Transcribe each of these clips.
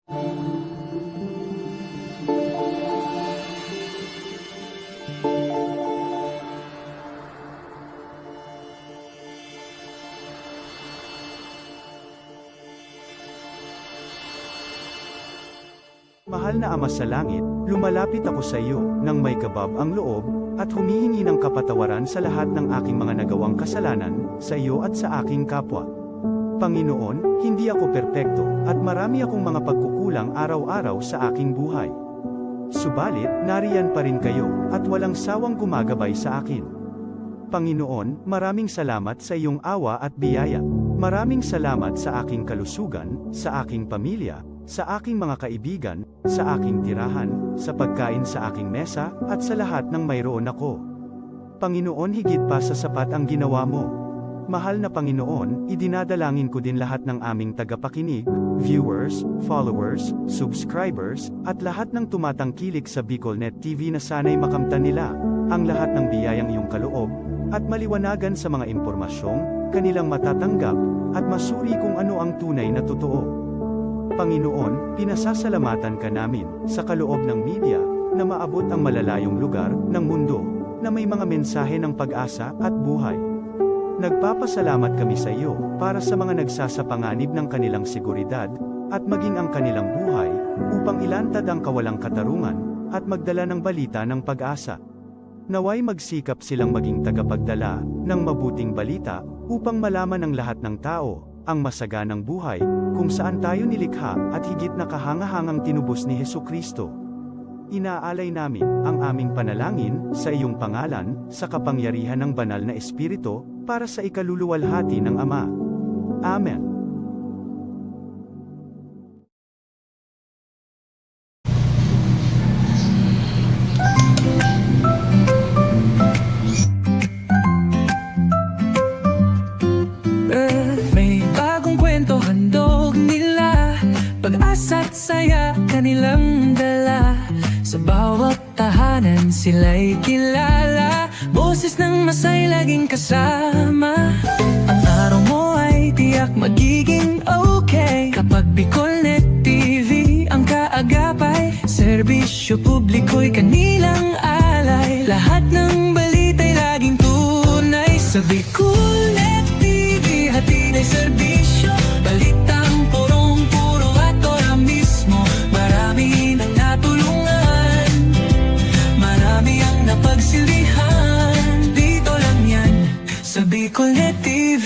Mahal na Ama sa Langit, lumalapit ako sa iyo, nang may kabab ang loob, at humihingi ng kapatawaran sa lahat ng aking mga nagawang kasalanan, sa iyo at sa aking kapwa. Panginoon, hindi ako perpekto, at marami akong mga pagkukulang araw-araw sa aking buhay. Subalit, nariyan pa rin kayo, at walang sawang gumagabay sa akin. Panginoon, maraming salamat sa iyong awa at biyaya. Maraming salamat sa aking kalusugan, sa aking pamilya, sa aking mga kaibigan, sa aking tirahan, sa pagkain sa aking mesa, at sa lahat ng mayroon ako. Panginoon, higit pa sa sapat ang ginawa mo. Mahal na Panginoon, idinadalangin ko din lahat ng aming tagapakinig, viewers, followers, subscribers, at lahat ng tumatangkilik sa BicolNet TV na sana'y makamtan nila ang lahat ng biyayang iyong kaloob, at maliwanagan sa mga impormasyong kanilang matatanggap, at masuri kung ano ang tunay na totoo. Panginoon, pinasasalamatan ka namin, sa kaloob ng media, na maabot ang malalayong lugar, ng mundo, na may mga mensahe ng pag-asa, at buhay. Nagpapasalamat kami sa iyo, para sa mga nagsasapanganib ng kanilang seguridad, at maging ang kanilang buhay, upang ilantad ang kawalang katarungan, at magdala ng balita ng pag-asa. Naway magsikap silang maging tagapagdala, ng mabuting balita, upang malaman ng lahat ng tao, ang masaganang buhay, kung saan tayo nilikha, at higit na kahangahangang tinubos ni Hesukristo. Inaalay namin ang aming panalangin sa iyong pangalan, sa kapangyarihan ng banal na Espiritu, para sa ikaluluwalhati ng Ama. Amen. Pag-asa't saya kanilang dala, sa bawat tahanan sila'y kilala, boses ng masay laging kasama. Ang araw mo ay tiyak magiging okay, kapag BicolNet TV ang kaagapay. Serbisyo publiko'y kanilang alay, lahat ng balita'y laging tunay. Sa BicolNet TV hatid ay serbisyo, balitang purong-puro at ora mismo. Marami nang natulungan, marami ang napagsilbihan, dito lang yan sa BicolNet TV.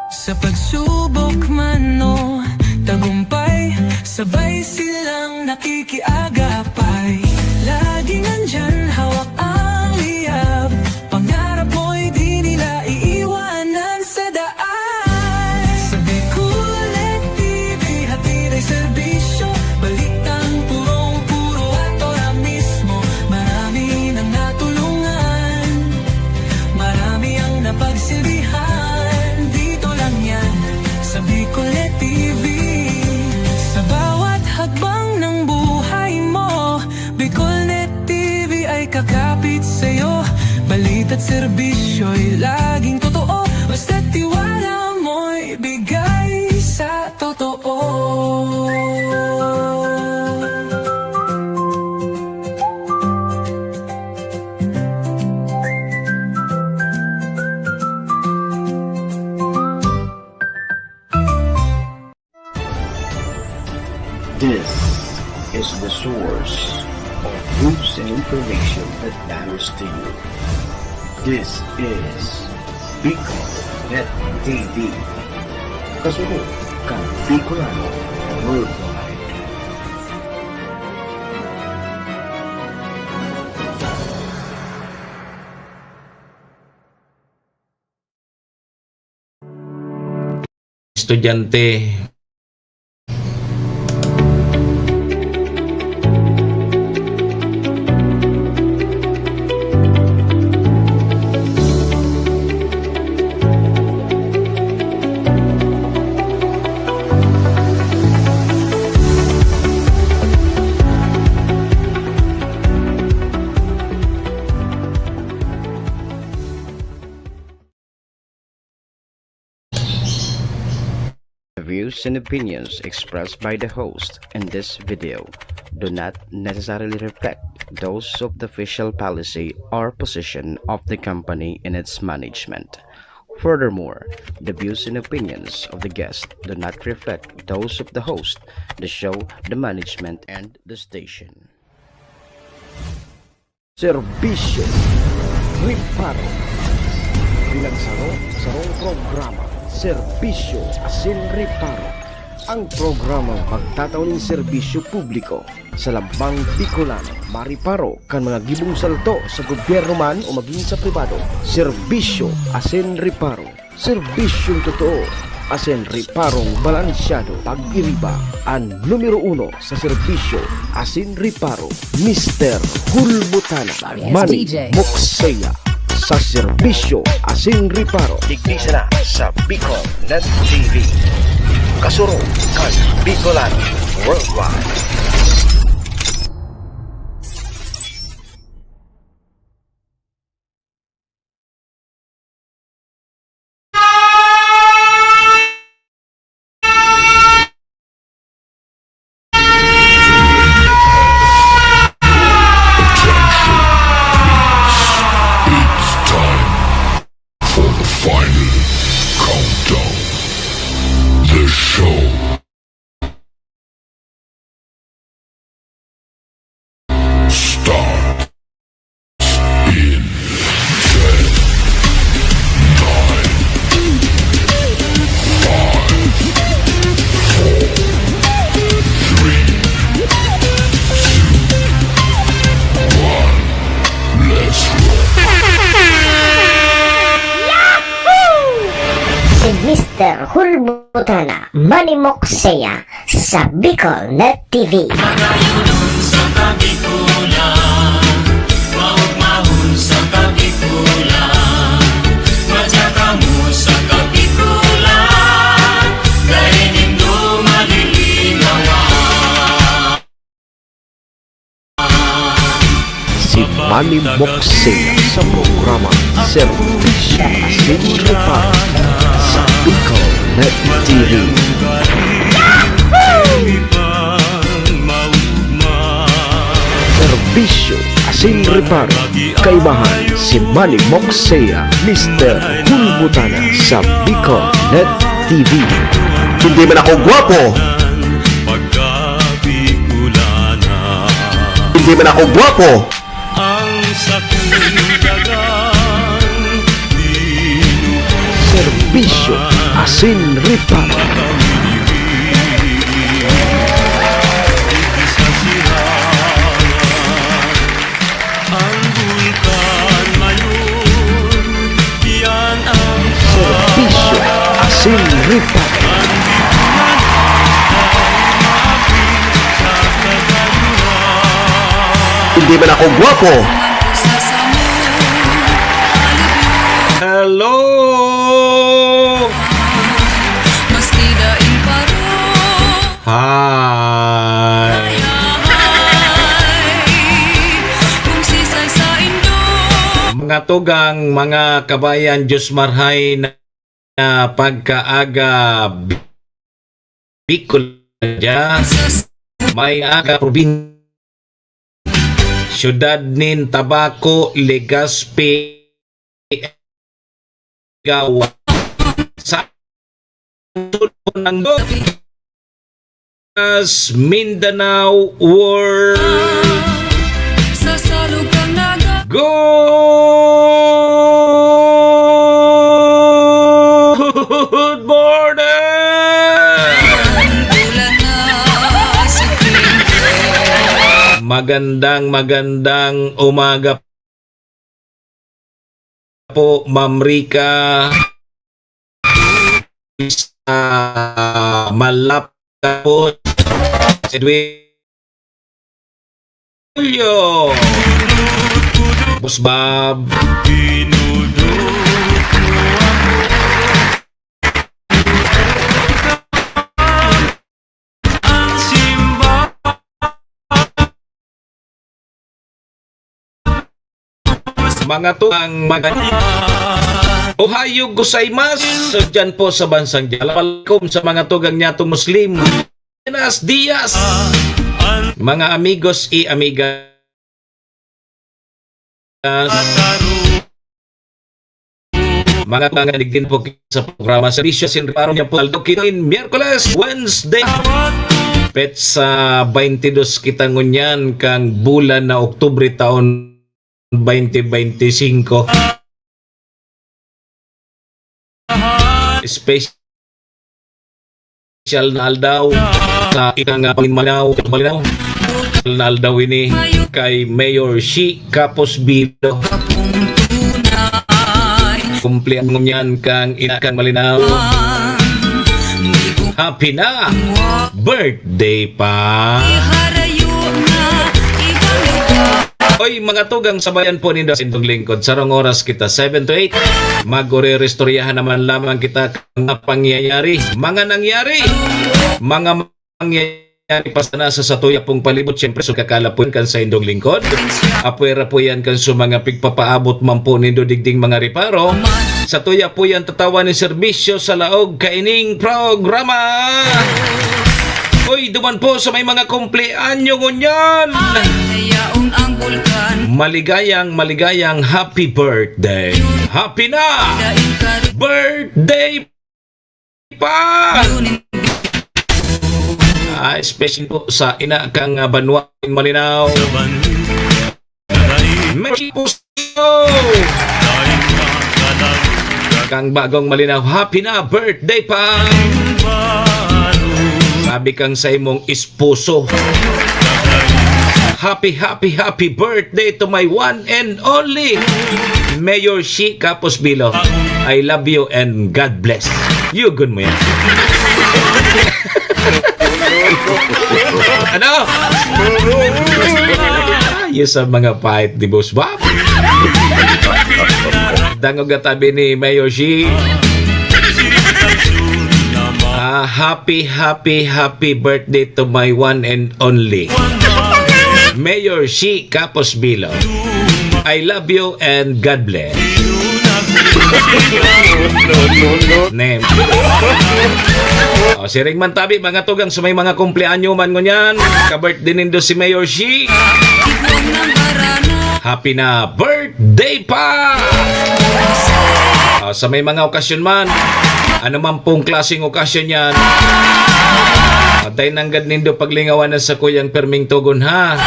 Sa pagsubok man o tagumpay, sabay silang nakikiagapay. Laging nandyan, hawak ang liyab, pangarap mo'y di nila iiwanan sa daan. Sa BicolNet TV hatid ay serbisyo, balitang purong-puro at ora mismo. Marami nang natulungan, marami ang napagsilbihan, dito lang yan sa BicolNet TV. Sa bawat hakbang ng buhay mo, BicolNet TV ay kakapit sa'yo. Balita't serbisyo'y laging totoo, basta't tiwala mo'y bigay sa totoo. This is the source of news and information that matters to you. This is BicolNet TV. Kasunod kang Bicolano Worldwide. Estudyante views and opinions expressed by the host in this video do not necessarily reflect those of the official policy or position of the company and its management. Furthermore, the views and opinions of the guest do not reflect those of the host, the show, the management, and the station. Serbisyo Riparo Pinagsaro-sarong programa Serbisyo Asin Riparo, ang programang magtataon ng serbisyo publiko sa Lambang Bicolano, mariparo kan mga gibong salto sa gobyerno man o maging sa pribado. Serbisyo Asin Riparo, serbisyong totoo asin riparong balansyado. Pag-iriba ang numero 1 sa serbisyo asin riparo, Mr. Hulbutana Manny Moxeya sa serbisyo asin riparo. Tigdisa na sa Bicol Net TV. Kasuro kan Bicolano Worldwide. Final countdown. The show starts in 10, 9, 5, 4, 3, 2, 1. Let's roll. Si Mr. Hulbutana Manny Moxeya sa Bicol Net TV. Magayunon sa kabikulan, maugmahon sa kabikulan, madyakamu sa kabikulan, dahil nindo malilinawan. Si Manny Moxeya sa programa Serbisyo Asin Riparo sa Bicol Net TV. Serbisyo Asin Riparo, kaibahan si Manny Moxeya, Mr. Hulbutana sa Bicol Net TV. Hindi man ako gwapo, hindi man ako gwapo, Serbisyo Asin Riparo. Serbisyo Asin Riparo. Hindi man ako gwapo. Hello! Meski daing paro, Hi! kung sisay sa Indo. Mga tugang, mga kabayan, Diyos marhay na pagkaaga Bicol dyan, may aga probinsya, syudad nin Tabaco, Legazpi, Gawa, sa ng Mindanao World. Sa salugang naga, Good morning! bulan na si Magandang umaga po, Ma'am Rica. Sa malapit po si Julio, Boss Bob, mga tuang maganda Ohayo gozaimasu. So dyan po sa bansang Assalamualaikum sa mga tugang nyato Muslim. Buenos dias, mga amigos y amigas. Mga panganig din po sa programa Serbisyo sin Reparo niya po Aldo Kinoin Miyerkules, Wednesday pet sa 22 kita ngunyan kang bulan na Oktubre taon 2025. Special na aldaw sa ikang Malinaw na aldaw ini kay Mayor Shi Capos Bilo. Kumplihan mo yan kang inakang Malinaw. Happy na birthday pa. Oy, mga tugang sabayan po ninyo sa indong lingkod. Sarong oras kita 7 to 8. Magore-restoryahan naman lamang kita mga pangyayari. Mga nangyari. Mga mangyayari pa sana sa satuya pong palibot. Siyempre, so kakalapon kan sa indong lingkod. Apuera po yan kan sa mga pigpapaabot man po nindo digding mga reparo. Satuya po yan tatawa ni serbisyo sa laog kaining programa. Uy, duman po sa may mga kumpleanyo ngunyan. Hayaon ang bulkan. Maligayang happy birthday. Happy na Daing karin birthday pa. Especially po sa ina kang Banwang Malinaw. Merry po kang Bagong Malinaw. Happy na birthday pa. Sabi kang sa imong esposo. Happy birthday to my one and only Mayor Shi Capos Bilo. I love you and God bless. You good mo yan. Ano? Ayos sa mga pahit di boss ba? Dangog tabi ni Mayor Shi. Happy birthday to my one and only Mayor Shi Capos Bilo. I love you and God bless. Name. Siring man tabi mga tugang sa may mga kumpleanyo man ngunyan. Ka-birthday nindo si Mayor Shi. Happy na birthday pa. Sa may mga okasyon man, ano man pong klaseng okasyon yan, atay nanggad nindo paglingawan na sa kuyang perming tugon ha.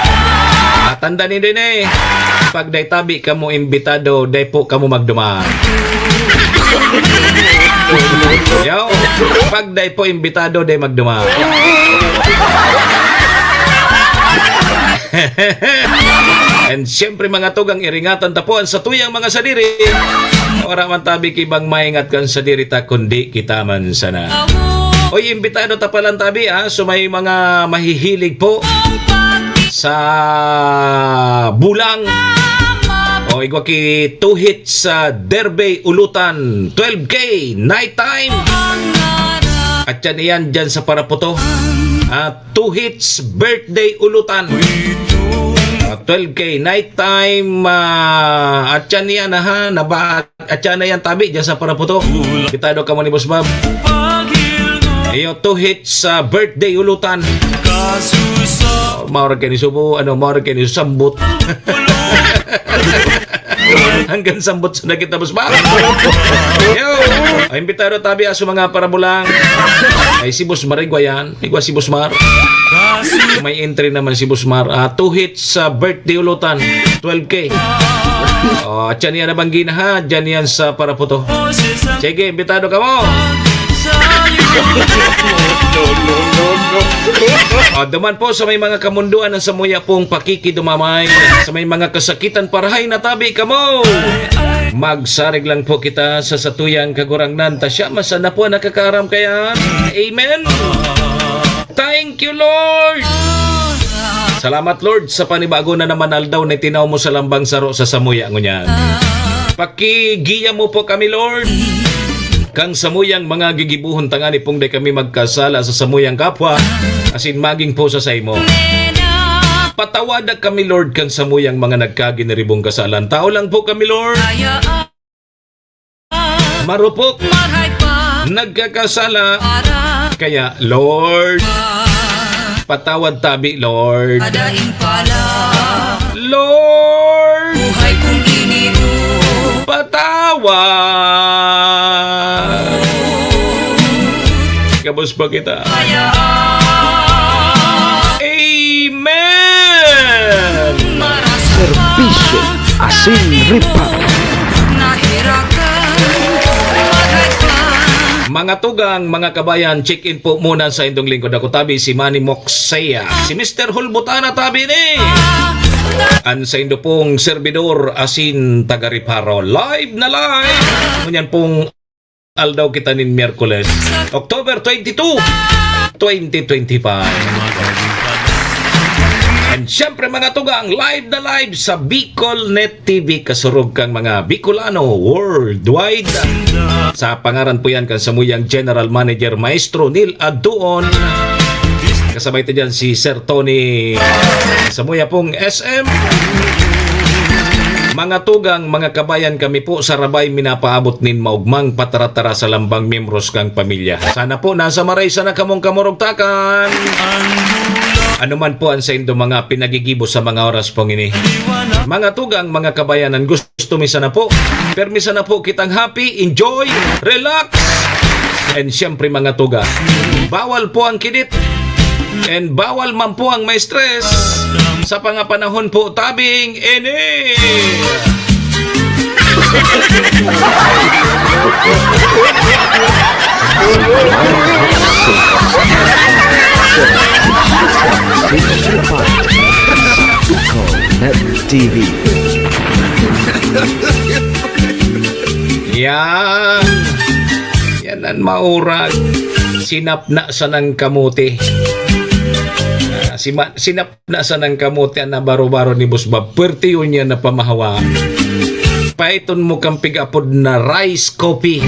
Tanda nindo eh, pag day tabi ka mo imbitado, day po ka mo magdumaan. Yo, pag day po imbitado, day magdumaan. And siyempre mga tugang iringatan tapuan sa tuyang mga sadiri. Ora man tabi kibang maingat kan sadiri ta kundi kita man sana. Oy, imbitado ta palang tabi ha. So may mga mahihilig po sa bulang. O igwa ki 2 hits sa Derby Ulutan 12K night time. At yan dyan sa Paraputo. 2 hits birthday Ulutan. 12K night time. At yan na ha. At yan na yan tabi dyan sa Paraputo. Kitado ka mo ni Boss Bob. Iyo 2 hits sa birthday Ulutan. Maura ka ni Subo. Maura ka ni Sambut. Hanggang sambot sa nakita Boss Bob. Yo, ay imbitado tabi sa mga parabulang. Ay si Boss Mar igwa yan. Igwa si Boss Mar. May entry naman si Boss Mar. 2 hits sa birthday Ulutan 12K. At yan yan nabanggin ha. Dyan yan sa Paraputo. Sige, imbitado ka mo. Duman po sa may mga kamunduan ng samuya pong pakikidumamay, sa may mga kasakitan parahay na tabi ka mo. Magsarig lang po kita sa satuyang kagurangnan. Tasya masana po nakakaram kaya. Amen. Thank you Lord. Salamat Lord sa panibago na naman aldaw na tinaw mo sa lambang saro sa samuya ngunyan. Pakigiya mo po kami Lord. Kang samuyang mga gigibuhon tangani pong day kami magkasala sa samuyang kapwa, asin maging po sa saymo. Patawadak kami Lord kang samuyang mga nagkaginaribong kasalan. Tao lang po kami Lord. marupok, Marhay pa nagkakasala. para Kaya, Lord, patawad tabi, Lord. Adaing pala Lord, buhay kong inigo patawad. Kabos pa kita. Kaya Amen! marasa Serbisyo Asin Reparo. nahirakan Marhay pa Mga tugang, mga kabayan, check-in po muna sa indong lingkod. Ako tabi si Manny Moxea. Si Mr. Hulbutana tabi ni. An sa indo pong servidor asin taga-Reparo. Live na live. Ngunyan pong aldaw kita nin Miyerkules, October 22, 2025. And syempre mga tugang, live na live sa Bicol Net TV. Kasurog kang mga Bicolano worldwide. Sa pangaran po yan kan samuyang General Manager Maestro Neil Aduon. Kasabay ito dyan si Sir Tony Samuya pong SM. Mga tugang, mga kabayan, kami po sa Rabay minapaabot nin maugmang patara-tara sa lambang membros kang pamilya. Sana po nasa maray sana kamong kamurugtakan. Ano man po ang sa indo mga pinagigibo sa mga oras pong ini. Mga tugang, mga kabayanan, gusto misa na po. Permisa na po kitang happy, enjoy, relax. And syempre mga tuga, bawal po ang kidit. And bawal man po ang may stress. Sa pangapanahon po tabing ini. Asin Reparo sa Bicol Net TV. Yan. Yan ang maurag. Sinapna sa ng kamuti. Sinapna sa ng kamuti na baro-baro ni Busbab. Pwerte yun yan na pamahawa. Paiton mo kang pigapod na rice coffee.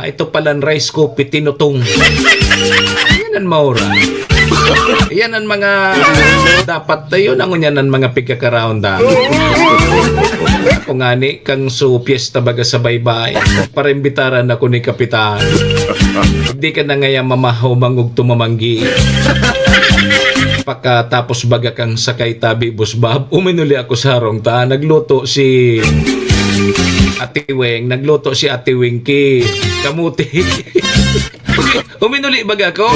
Ito palang rice coffee tinutong. Yan ang maurag. Yan ang mga dapat tayo nang yan ang mga pigkakaraunda. Kung ngani kang so piyesta baga sa baybay para imbitaran ako ni Kapitan. Hindi ka na ngayang mamahaw mangug tumamanggi. Pagkatapos baga kang sakay tabi Busbab, uminuli ako sa harong ta. Nagluto si Ate Weng, nagluto si Ate Wengki kamuti. Uminuli baga ako.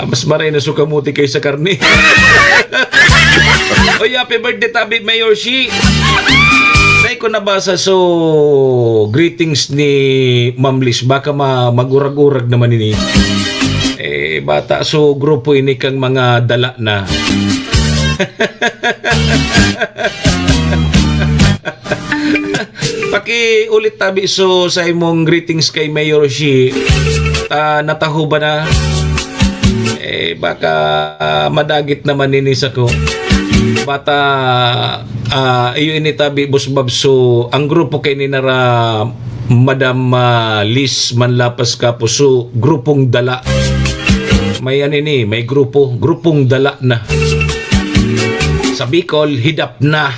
Mas maray na so kamuti kaysa karne. Oy, happy birthday tabi Mayor Shi. Dahil ko nabasa so greetings ni Ma'am Liz, baka magurag-urag naman ini. Bata so grupo ini kang mga dala na. Paki-ulit tabi so sa imong greetings kay Mayor Shi. Nataho ba na? Baka madagit naman ninis ako. Bata iyo ini tabi Busbab so ang grupo kay ni nara Madam Liz Manlapas Kapuso, grupong dala. May ini, may grupong dala na. Sa Bicol, hidap na.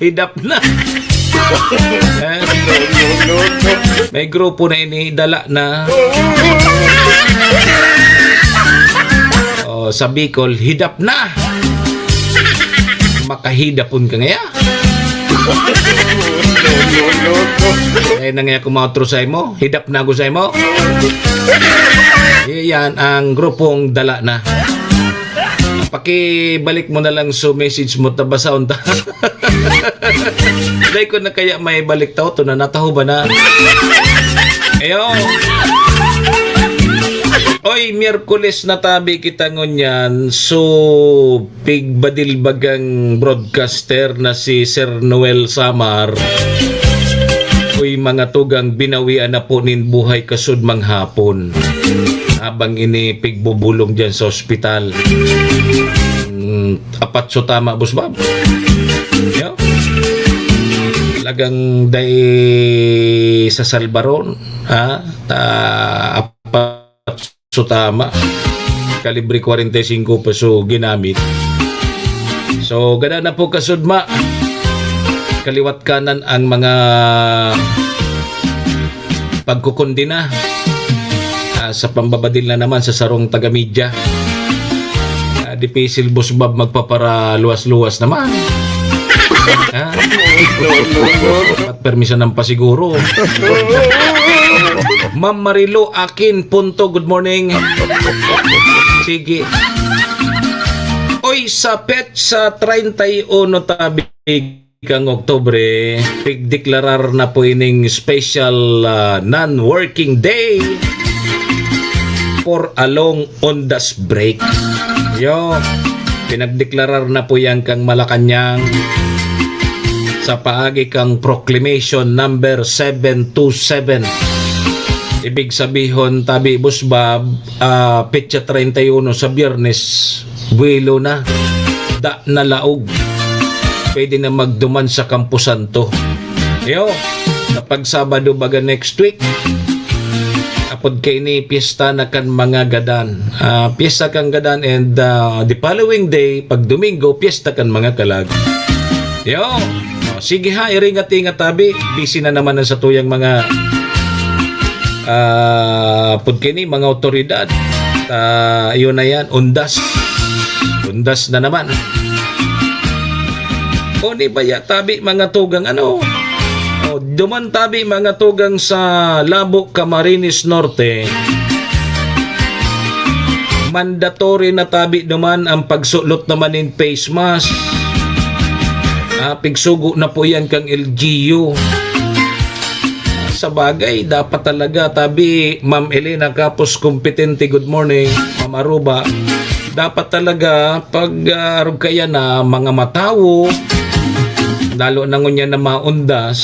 Hidap na. May grupo na ini, dala na. Sa Bicol, hidap na. Makahidapon ka ngaya. Nangya ko mautro sa imo, hidap na ako sa imo. Yan ang grupong dala na. Pakibalik mo na lang so message mo tabasaon ta. Dahil ko na kaya may balik tao to na nataho ba na. Ayo. Oy, Miyerkules na tabi kita ngunyan. So, pigbadilbagang broadcaster na si Sir Noel Samar. Oy, mga tugang binawian na po nin buhay kasud manghapon. Habang ini pigbubulong dyan sa ospital. Apat so tama, Busbab. Yo. Lagang day sa Salbaron. Apat so tama. Kalibre 45 peso ginamit. So, gana na po kasudma. Kaliwat kanan ang mga pagkukundina sa pambabadil na naman sa sarong taga-media. Di pisil Boss Bob magpapara luwas-luwas naman. Ha? At permission ng pasiguro. Ma'am Marilo Akin Punto, good morning. Sige. Oy, sa pet sa 31 tabi kang Oktobre, pigdeklarar na po ining special non-working day for a long ondas break. Yo, pinagdeklarar na po yan kang Malacanang sa paagi kang Proclamation number 727. Ibig sabihin, tabi Boss Bob, petsa 31 sa Biyernes, buwelo na, da na laog. Pwede na magduman sa Campo Santo. Yo, kapag Sabado baga next week, apod kay ni piyesta na kan mga gadan. Piyesta kang gadan and the following day, pag Domingo, piyesta kan mga kalag. Yo, sige ha, iringat-ingat tabi. Busy na naman sa tuyang mga apod kay ni mga otoridad. Yun na yan, undas. Undas na naman. O ni baya tabi mga tugang ano? Duman tabi mga tugang sa Labo, Camarines Norte. Mandatory na tabi duman ang pagsulot naman in face mask. Pigsugo na po yan kang LGU. Sa bagay, dapat talaga tabi Ma'am Elena Capos Competente, good morning. Ma'am Aruba, dapat talaga pag kaya na mga matawo, lalo na ngunya na maundas,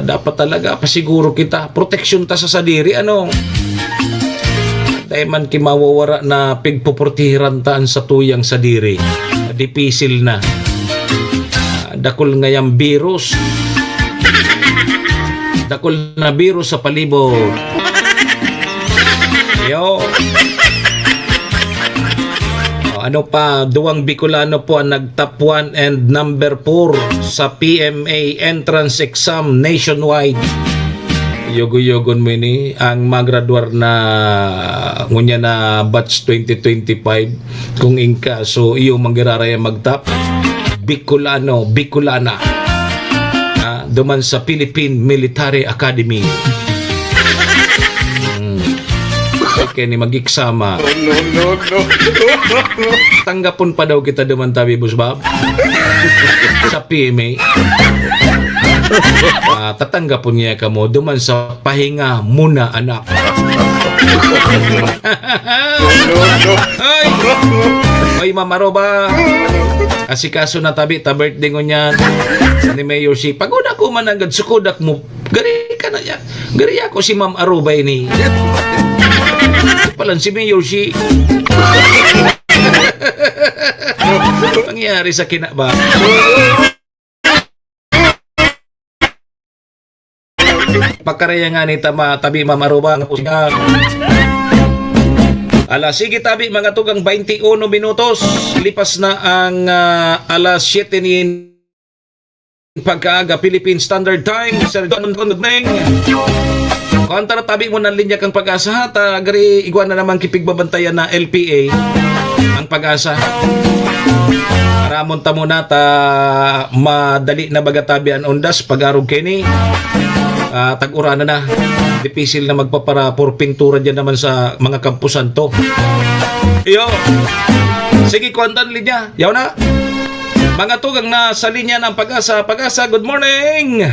dapat talaga pasiguro kita proteksyon ta sa sadiri ano. Dahil man kimawawara na pigpuportihiran taan sa tuyang sadiri, dipisil na. Dakol ngayang virus, dakol na virus sa palibot. Yo, ano pa, duwang Bicolano po ang nag-top 1 and number 4 sa PMA entrance exam nationwide. Yugo-yugon mo ini ang magraduar na ngunya na batch 2025 kung inka. So iyo manggiraraya mag-top Bicolano, Bicolana. Duman sa Philippine Military Academy. Kaya ni mag-iksama. No. Tanggapon pa daw kita duman tabi Boss Bob sa PMA. Tatanggapon niya ka mo duman sa pahinga muna anak. Ay Ma'am Aruba, asikaso na tabi ta birthday ko niyan ni Mayor si pagod ako man agad sukodak mo gari ka na yan gari ako si Ma'am Aruba ini palan si Mayor si pangyari sa kina ba pagkaraya nga ni tama tabi Ma'am Aruba sige tabi mga tugang 21 minutos lipas na ang alas 7 ni pagkaaga Philippine Standard Time. Sir Don Neng Kuantara tabi mo ng linya kang Pag-asa gari igwan na naman kipigbabantayan na LPA ang Pag-asa. Ramon ta muna ta madali na bagatabi ang ondas pag-arog kini. Tag-ura na dipisil na magpapara por pintura dyan naman sa mga kampusan to. Iyo, sige kuantan linya yaw na mga tugang na sa linya ng Pag-asa. Pag-asa, good morning.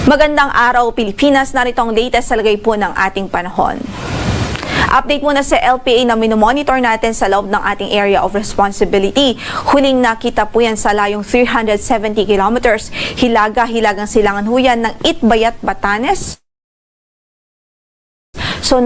Magandang araw Pilipinas, narito ang latest sa lagay po ng ating panahon. Update muna sa LPA na minomonitor natin sa loob ng ating area of responsibility. Huling nakita po yan sa layong 370 kilometers. Hilagang silangan ho yan ng Itbayat, Batanes. So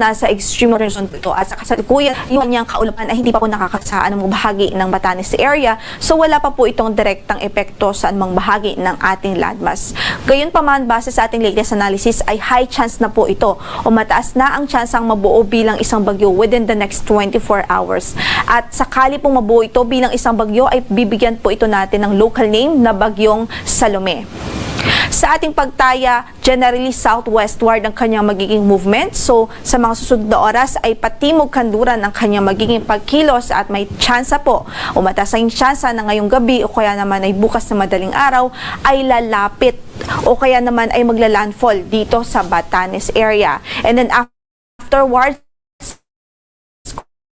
nasa extreme northern zone po ito at sa kasalukuyan yung kanyang kaulapan ay hindi pa po nakakasa sa anumang bahagi ng Batanes area, so wala pa po itong direktang epekto sa anumang bahagi ng ating landmass. Gayunpaman, base sa ating latest analysis ay high chance na po ito o mataas na ang tsansang mabuo bilang isang bagyo within the next 24 hours. At sakali pong mabuo ito bilang isang bagyo ay bibigyan po ito natin ng local name na Bagyong Salome. Sa ating pagtaya, generally southwestward ang kanyang magiging movement. So, sa mga susunod na oras ay patimog kanluran ang kanyang magiging pagkilos at may tsansa po o mataas ang tsansa na ngayong gabi o kaya naman ay bukas na madaling araw ay lalapit o kaya naman ay maglalandfall dito sa Batanes area. And then afterwards,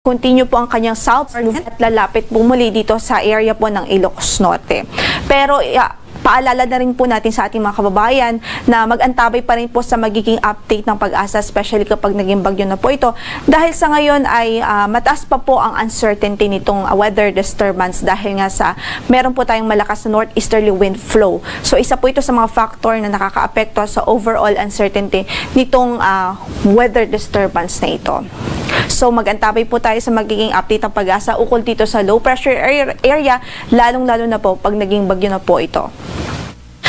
continue po ang kanyang southward movement at lalapit po muli dito sa area po ng Ilocos Norte. Pero paalala na rin po natin sa ating mga kababayan na mag-antabay pa rin po sa magiging update ng Pag-asa, especially kapag naging bagyo na po ito. Dahil sa ngayon ay mataas pa po ang uncertainty nitong weather disturbance dahil nga sa meron po tayong malakas na northeasterly wind flow. So isa po ito sa mga factor na nakakaapekto sa overall uncertainty nitong weather disturbance na ito. So mag-antabay po tayo sa magiging update ng Pag-asa ukol dito sa low pressure area, lalong-lalo na po pag naging bagyo na po ito.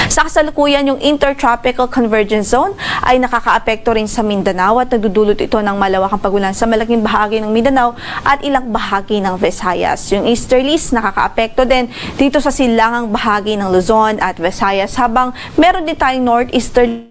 Sa kasalukuyan, yung Intertropical Convergence Zone ay nakakaapekto rin sa Mindanao at nagdudulot ito ng malawakang pagulan sa malaking bahagi ng Mindanao at ilang bahagi ng Visayas. Yung easterlies nakakaapekto din dito sa silangang bahagi ng Luzon at Visayas, habang meron din tayong northeasterly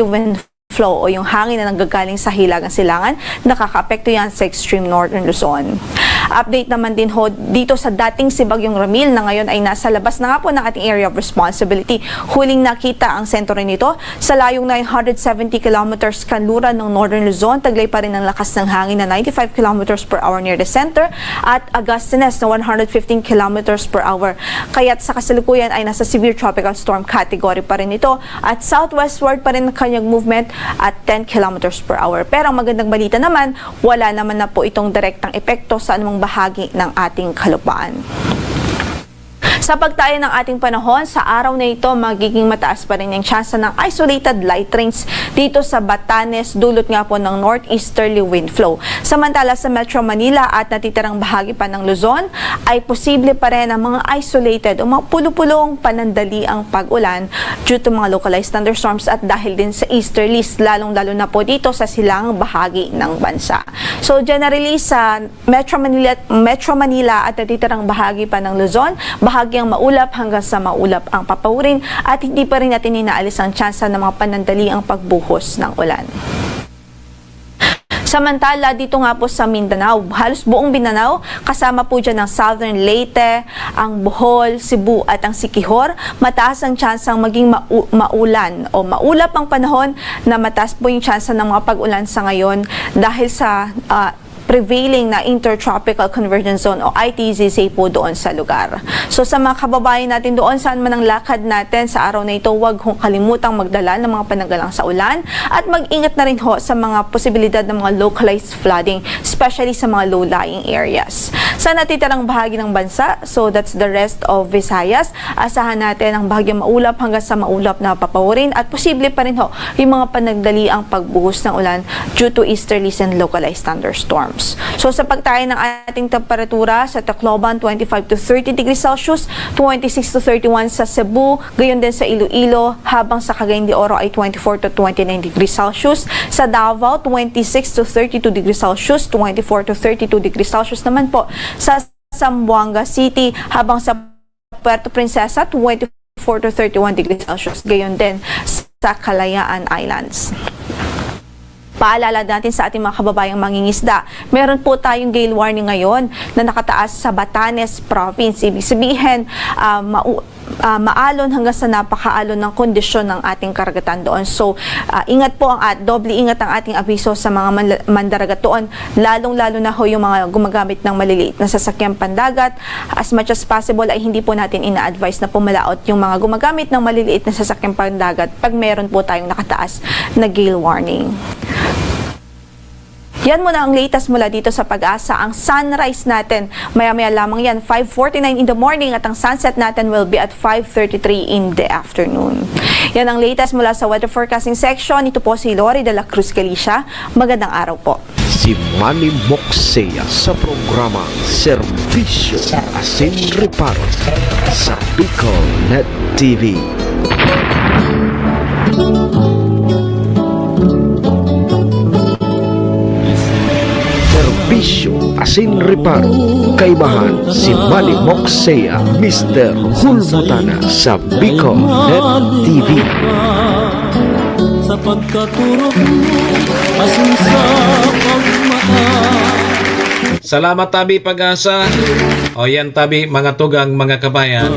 wind flow o yung hangin na nanggagaling sa hilagang silangan, nakakaapekto yan sa extreme northern Luzon. Update naman din ho dito sa dating si Bagyong Ramil na ngayon ay nasa labas na nga po ng ating area of responsibility. Huling nakita ang sentro nito sa layong 970 kilometers kanluran ng northern Luzon. Taglay pa rin ang lakas ng hangin na 95 kilometers per hour near the center at Agustines na 115 kilometers per hour. Kaya't sa kasalukuyan ay nasa severe tropical storm category pa rin ito at southwestward pa rin ang kanyang movement at 10 kilometers per hour. Pero ang magandang balita naman, wala naman na po itong direktang epekto sa anumang bahagi ng ating kalupaan. Sa pagtaya ng ating panahon, sa araw na ito, magiging mataas pa rin ang tsansa ng isolated light rains dito sa Batanes, dulot nga po ng northeasterly wind flow. Samantala sa Metro Manila at natitirang bahagi pa ng Luzon, ay posible pa rin ang mga isolated o mga pulupulong panandali ang pag-ulan due to mga localized thunderstorms at dahil din sa easterlies, lalong-lalo na po dito sa silangang bahagi ng bansa. So generally sa Metro Manila at natitirang bahagi pa ng Luzon, bahagyang maulap hanggang sa maulap ang papawirin at hindi pa rin natin inaalis ang tsansa ng mga panandali ang pagbuhos ng ulan. Samantala, dito nga po sa Mindanao, halos buong Mindanao, kasama po dyan ang Southern Leyte, ang Bohol, Cebu at ang Siquijor, mataas ang tsansang maging maulan o maulap ang panahon na mataas po yung tsansa ng mga pag-ulan sa ngayon dahil sa prevailing na Intertropical Convergence Zone o ITZZ po doon sa lugar. So sa mga kababayan natin doon, saan man ang lakad natin sa araw na ito, huwag kong kalimutang magdala ng mga pananggalang sa ulan at mag-ingat na rin ho sa mga posibilidad ng mga localized flooding, especially sa mga low-lying areas. Sa natitirang bahagi ng bansa, so that's the rest of Visayas, asahan natin ang bahagyang maulap hanggang sa maulap na papawirin at posible pa rin ho yung mga panagdali ang pagbuhos ng ulan due to easterlies and localized thunderstorms. So sa pagtayo ng ating temperatura sa Tacloban, 25 to 30 degrees Celsius, 26 to 31 sa Cebu, gayon din sa Iloilo, habang sa Cagayan de Oro ay 24 to 29 degrees Celsius. Sa Davao, 26 to 32 degrees Celsius, 24 to 32 degrees Celsius naman po sa Zamboanga City, habang sa Puerto Princesa, 24 to 31 degrees Celsius, gayon din sa Kalayaan Islands. Paalala natin sa ating mga kababayang mangingisda, meron po tayong gale warning ngayon na nakataas sa Batanes Province. Ibig sabihin, maalon hanggang sa napakaalon ng kondisyon ng ating karagatan doon. So, ingat po doble ingat ang ating abiso sa mga mandaragat doon, lalong-lalo na ho yung mga gumagamit ng maliliit na sasakyang pandagat. As much as possible ay hindi po natin ina-advise na pumalaot yung mga gumagamit ng maliliit na sasakyang pandagat pag meron po tayong nakataas na gale warning. Yan muna ang latest mula dito sa Pag-asa. Ang sunrise natin, maya-maya lamang yan, 5:49 in the morning at ang sunset natin will be at 5:33 in the afternoon. Yan ang latest mula sa weather forecasting section. Ito po si Lori de la Cruz Galicia. Magandang araw po. Si Manny Moxea sa programa Serbisyo Asin Reparo sa Bicol Net TV. Serbisyo Asin Reparo, kaibahan si Manny Moxea, Mr. Hulbutana sa Bicol Net TV. Sa pagkaturo mo, asin sa pagmahal. Salamat tabi Pag-asa. O yan tabi mga tugang mga kabayan.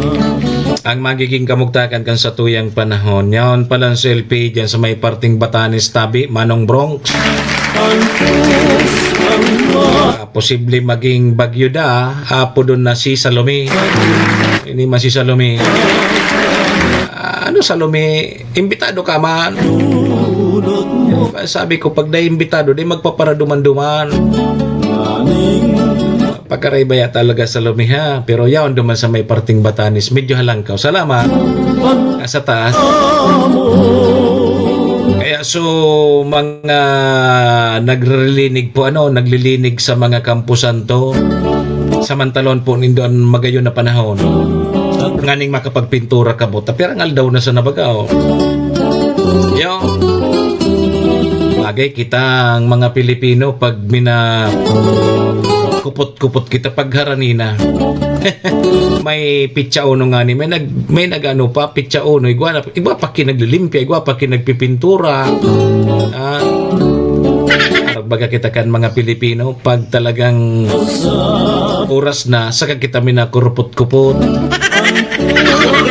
Ang magiging kamugtakan kan sa tuyang panahon. Yan palang selfie dyan sa may parting Batanes tabi, Manong Bronx. Posible maging bagyo da. Apo doon na si Salome. Ini masih Salome. Ano Salome? Imbitado ka man. Sabi ko pag na-imbitado, di magpaparaduman-duman. Pagkaraybaya talaga Salome ha. Pero yaon duman sa may parting Batanes, medyo halangkaw. Salamat. Sa taas. Kaya so mga naglilinig po naglilinig sa mga kampusan to. Samantalon po nindon magayon na panahon. Nganing makapagpintura ka mo. Tapirangal daw na sa nabagaw. Yo. Bagay kita ang mga Pilipino pag kupot-kupot kita pagharanina. May pitsa uno nga ni may nagano pa pitsa uno igwa pa kinaglilimpya igwa pa kinagpipintura. Baga kita kan mga Pilipino pag talagang oras na saka kita minakurupot-kupot.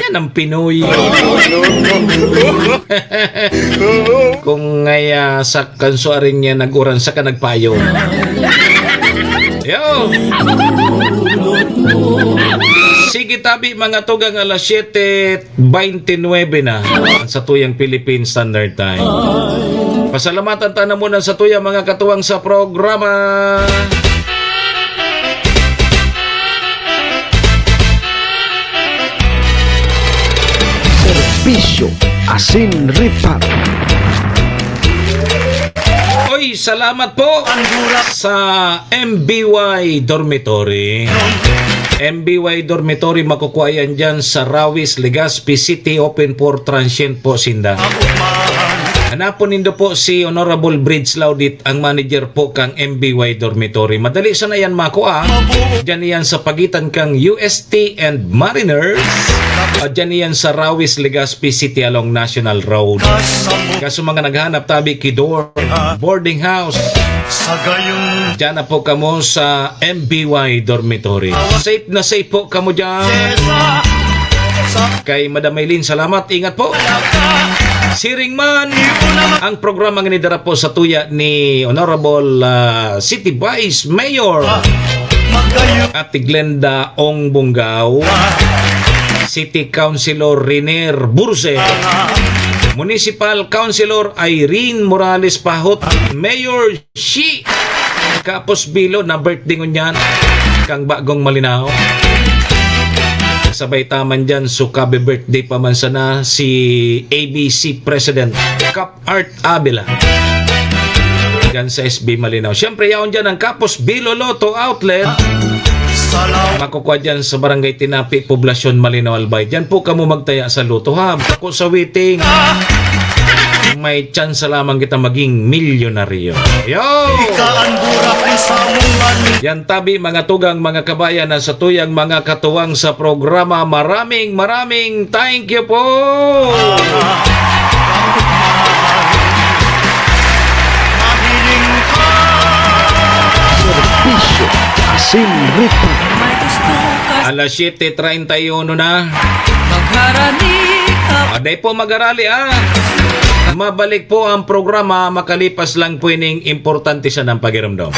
Yan ang Pinoy. Kung ngaya sa kansuaring niya nag-uran saka nagpayo. Yo! Sige tabi mga tugang alas 7:29 na sa tuyang Philippine Standard Time. Pasalamatan tayo muna sa tuyang mga katuwang sa programa. Serbisyo Asin Reparo. Oy, salamat po sa MBY Dormitory. MBY Dormitory makukuha yan dyan sa Rawis, Legazpi City, open for transient po sinda. Hanapon nindo po si Honorable Bridge Laudit, ang manager po kang MBY Dormitory. Madali sana yan makuha. Diyan yan sa pagitan kang UST and Mariners. Diyan yan sa Rawis, Legazpi City along National Road. Kaso mga naghanap tabi Kidor Boarding House. Diyan na po kamo sa MBY Dormitory. Safe na safe po kamo dyan. Kay Madam Maylin, salamat. Ingat po. Siring man, ang programa nga nidara po sa tuya ni Honorable City Vice Mayor Ate Glenda Ong Bungaw, City Councilor Riner Burse, Municipal Councilor Irene Morales Pahot, Mayor Shi Kapos Bilo na birthday ngunyan kang Bagong Malinaw. Sabay taman dyan, so kabe birthday pa man sana si ABC President Cap Art Abela dyan sa SB Malinaw. Siyempre yaon dyan ang Kapos Bilo Lotto Outlet, makukuha dyan sa Barangay Tinapi, Poblasyon Malinaw Albay. Dyan po kamo magtaya sa Lotto ha. Ako sa waiting, may chance lamang kita maging milyonaryo. Yo! Yan tabi mga tugang mga kabayan na sa tuyang mga katuwang sa programa. Maraming thank you po! Serbisyo Asin Reparo. Alas 7:31 na. Magharani ka Aday po mag-arali Mabalik po ang programa makalipas lang po ining importante siya ng pagiramdam.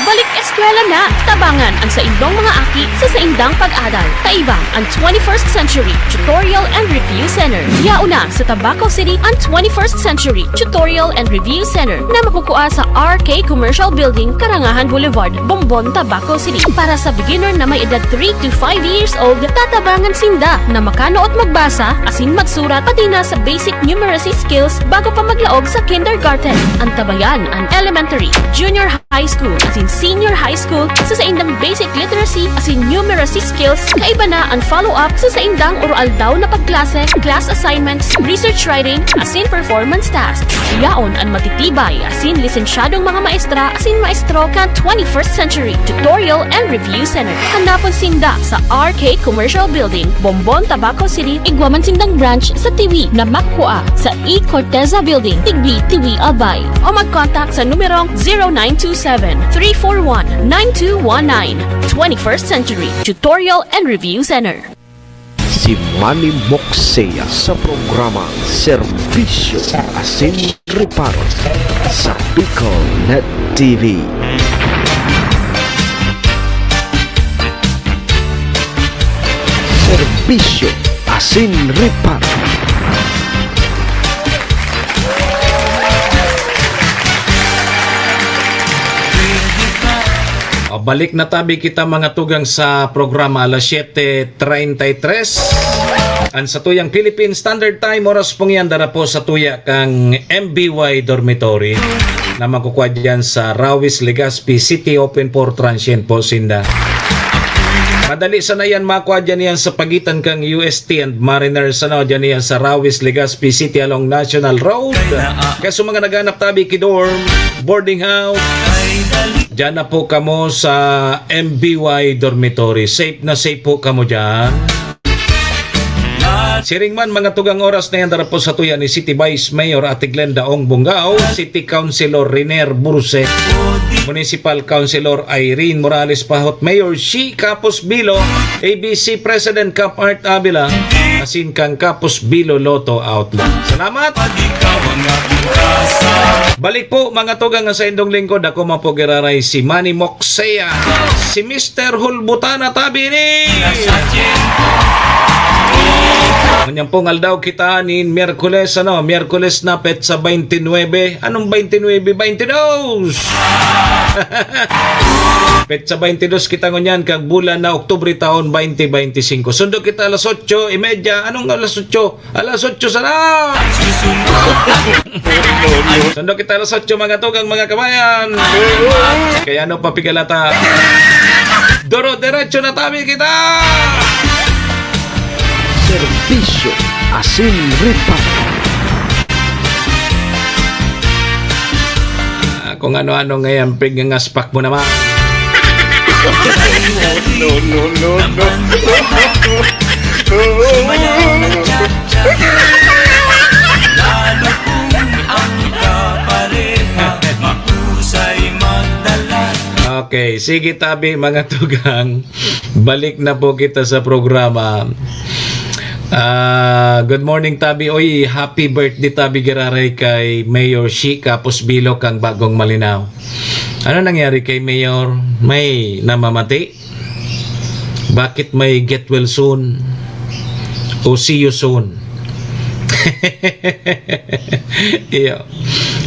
Balik eskwela na, tabangan ang sa indong mga aki sa indong sindang pag-adal. Kaibang ang 21st Century Tutorial and Review Center. Yauna sa Tabaco City ang 21st Century Tutorial and Review Center na makukuha sa RK Commercial Building, Karangahan Boulevard, Bombon, Tabaco City. Para sa beginner na may edad 3 to 5 years old, tatabangan sinda na makano at magbasa, asin magsurat, pati na sa basic numeracy skills bago pa maglaog sa kindergarten. Antabayan ang elementary, junior high school, asin senior high school sa saindang basic literacy asin numeracy skills. Kaiba na ang follow-up sa saindang oral daw na pagklase, class assignments, research writing, asin performance tasks. Yaon ang matitibay asin lisensyadong mga maestra asin maestro kan 21st Century Tutorial and Review Center. Hanapon sinda sa RK Commercial Building, Bombon, Tabaco City. Igwaman sindang branch sa Tiwi na makkuha sa E. Corteza Building, Tigbi, Tiwi, Albay. O mag-contact sa numerong 0927-341-9219. 21st Century Tutorial and Review Center. Si Manny Moxea sa programang Serbisyo Asin Reparo sa Bicol Net TV. Serbisyo Asin Reparo. Balik na tabi kita mga tugang sa programa alas 7:33. Ang sa tuyang Philippine Standard Time, oras pong yan dara po sa tuya kang MBY Dormitory na makukuha dyan sa Rawis, Legazpi City, open for transient po sinda. Madali sana yan makuha dyan yan sa pagitan kang UST and Mariners, ano, dyan yan sa Rawis, Legazpi City along National Road. Kaya sa mga naghanap tabi kidorm, boarding house, dyan na po kamo sa MBY Dormitory. Safe na safe po kamo dyan. Siringman mga tugang oras na yan dara po sa tuya ni City Vice Mayor Ate Glenda Ong Bungao, City Councilor Riner Burse, Municipal Councilor Irene Morales Pahot, Mayor Shi Capos Bilo, ABC President Cap Art Avila, asin kang Capos Bilo Lotto Outlet. Salamat! Balik po mga tugang sa indong lingkod, ako mapogiraray si Manny Moxea, si Mr. Hulbutana Tabini. Kanyang pong aldaw kita ni Miyerkules, Miyerkules na petsa 29. Anong 29? 22! petsa 22 kita ngunyan kag bulan na Oktubre taon 2025. Sundo kita alas 8:30. Anong alas 8? Alas 8 sana! Sundo kita alas 8 mga tugang mga kabayan. Kaya ano papigalata? Doro derecho na tabi kita! Serbisyo Asin Reparo. Kung ano-ano ngayon, pigangaspak mo naman. No. Okay, sige tabi mga tugang. Balik na po kita sa programa. Good morning tabi. Oy, happy birthday tabi giraray kay Mayor Shi Capos Bilo kang Bagong Malinaw. Ano nangyari kay Mayor? May namamati? Bakit may get well soon? O see you soon? Iyo.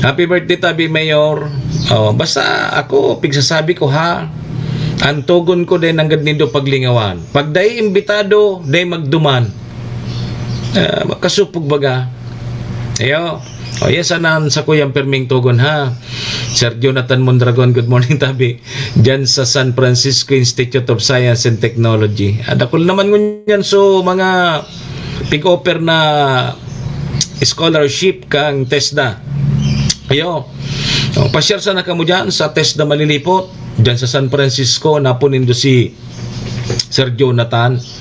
Happy birthday tabi Mayor. Basta ako pigsasabi ko ha. Antogon ko din ang nindo paglingawan. Pag day imbitado, day magduman. Makasupog baga. Ayo. Yes, anan sa kuyang perming tugon ha. Sir Jonathan Mondragon, good morning tabi. Diyan sa San Francisco Institute of Science and Technology. Adakol naman ngunyan so mga pig-offer na scholarship kang TESDA. Ayo. Pa-share sana kamo diyan sa TESDA Malilipot. Diyan sa San Francisco napunindo si Sir Jonathan.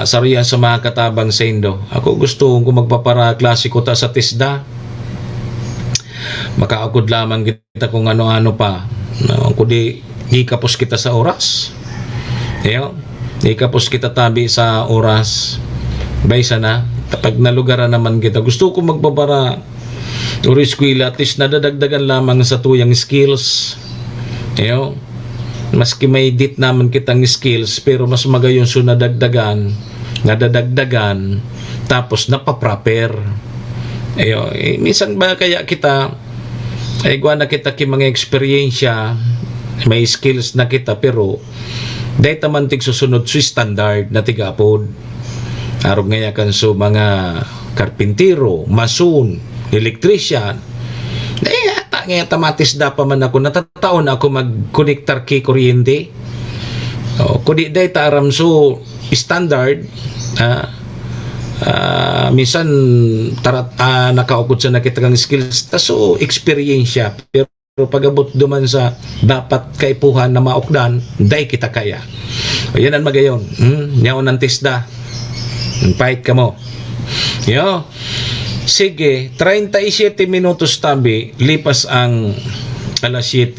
Sariyan sa mga katabang sa Indo. Ako gusto kung magpapara klasiko ta sa TESDA. Makaagod lamang kita kung ano-ano pa. Kung di kapos kita sa oras. Di kapos kita tabi sa oras. Baysa na. Kapag nalugaran naman kita. Gusto ko magpapara or eskwela. At least nadadagdagan lamang sa tuyang skills. maski may dit naman kitang skills, pero mas magayon so nadagdagan, tapos napaproper. Ayo, minsan ba kaya kita, gwa na kita ki mga eksperyensya, may skills na kita, pero dahil taman tig susunod sa standard na tigapod. Arog ngaya kan so mga karpintero, mason, electrician. Nga tamatis da pa man ako, natataon ako mag-connectar ki kuryente. Kudi day taram so standard, minsan nakaukod sa nakita kang skills, taso experience, pero pagabot duman sa dapat kaipuhan na maokdan, day kita kaya. Yan ang magayon. Nyaon ng tisda. Pahit ka mo. Yo. Sige, 37 minutos tabi, lipas ang alas 7.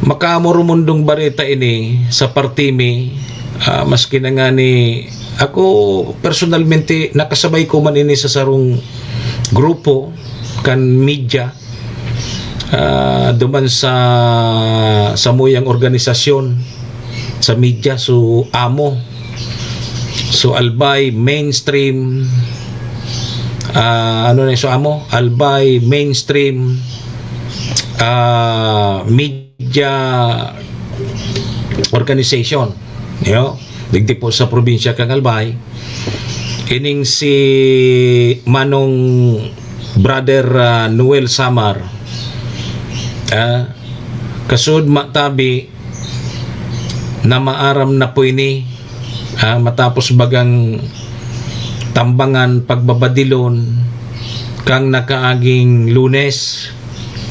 Makamurumundong barita ini sa partimi, maski na nga ni ako personalmente nakasabay ko man ini sa sarong grupo kan media, duman sa muyang organisasyon sa media, so amo, so albay mainstream, albay mainstream media organization, digdi po sa probinsya kang Albay. Ining si Manong Brother Noel Samar, kasud matabi na maaram na po ini, matapos bagang tambangan pagbabadilon kang nakaaging Lunes,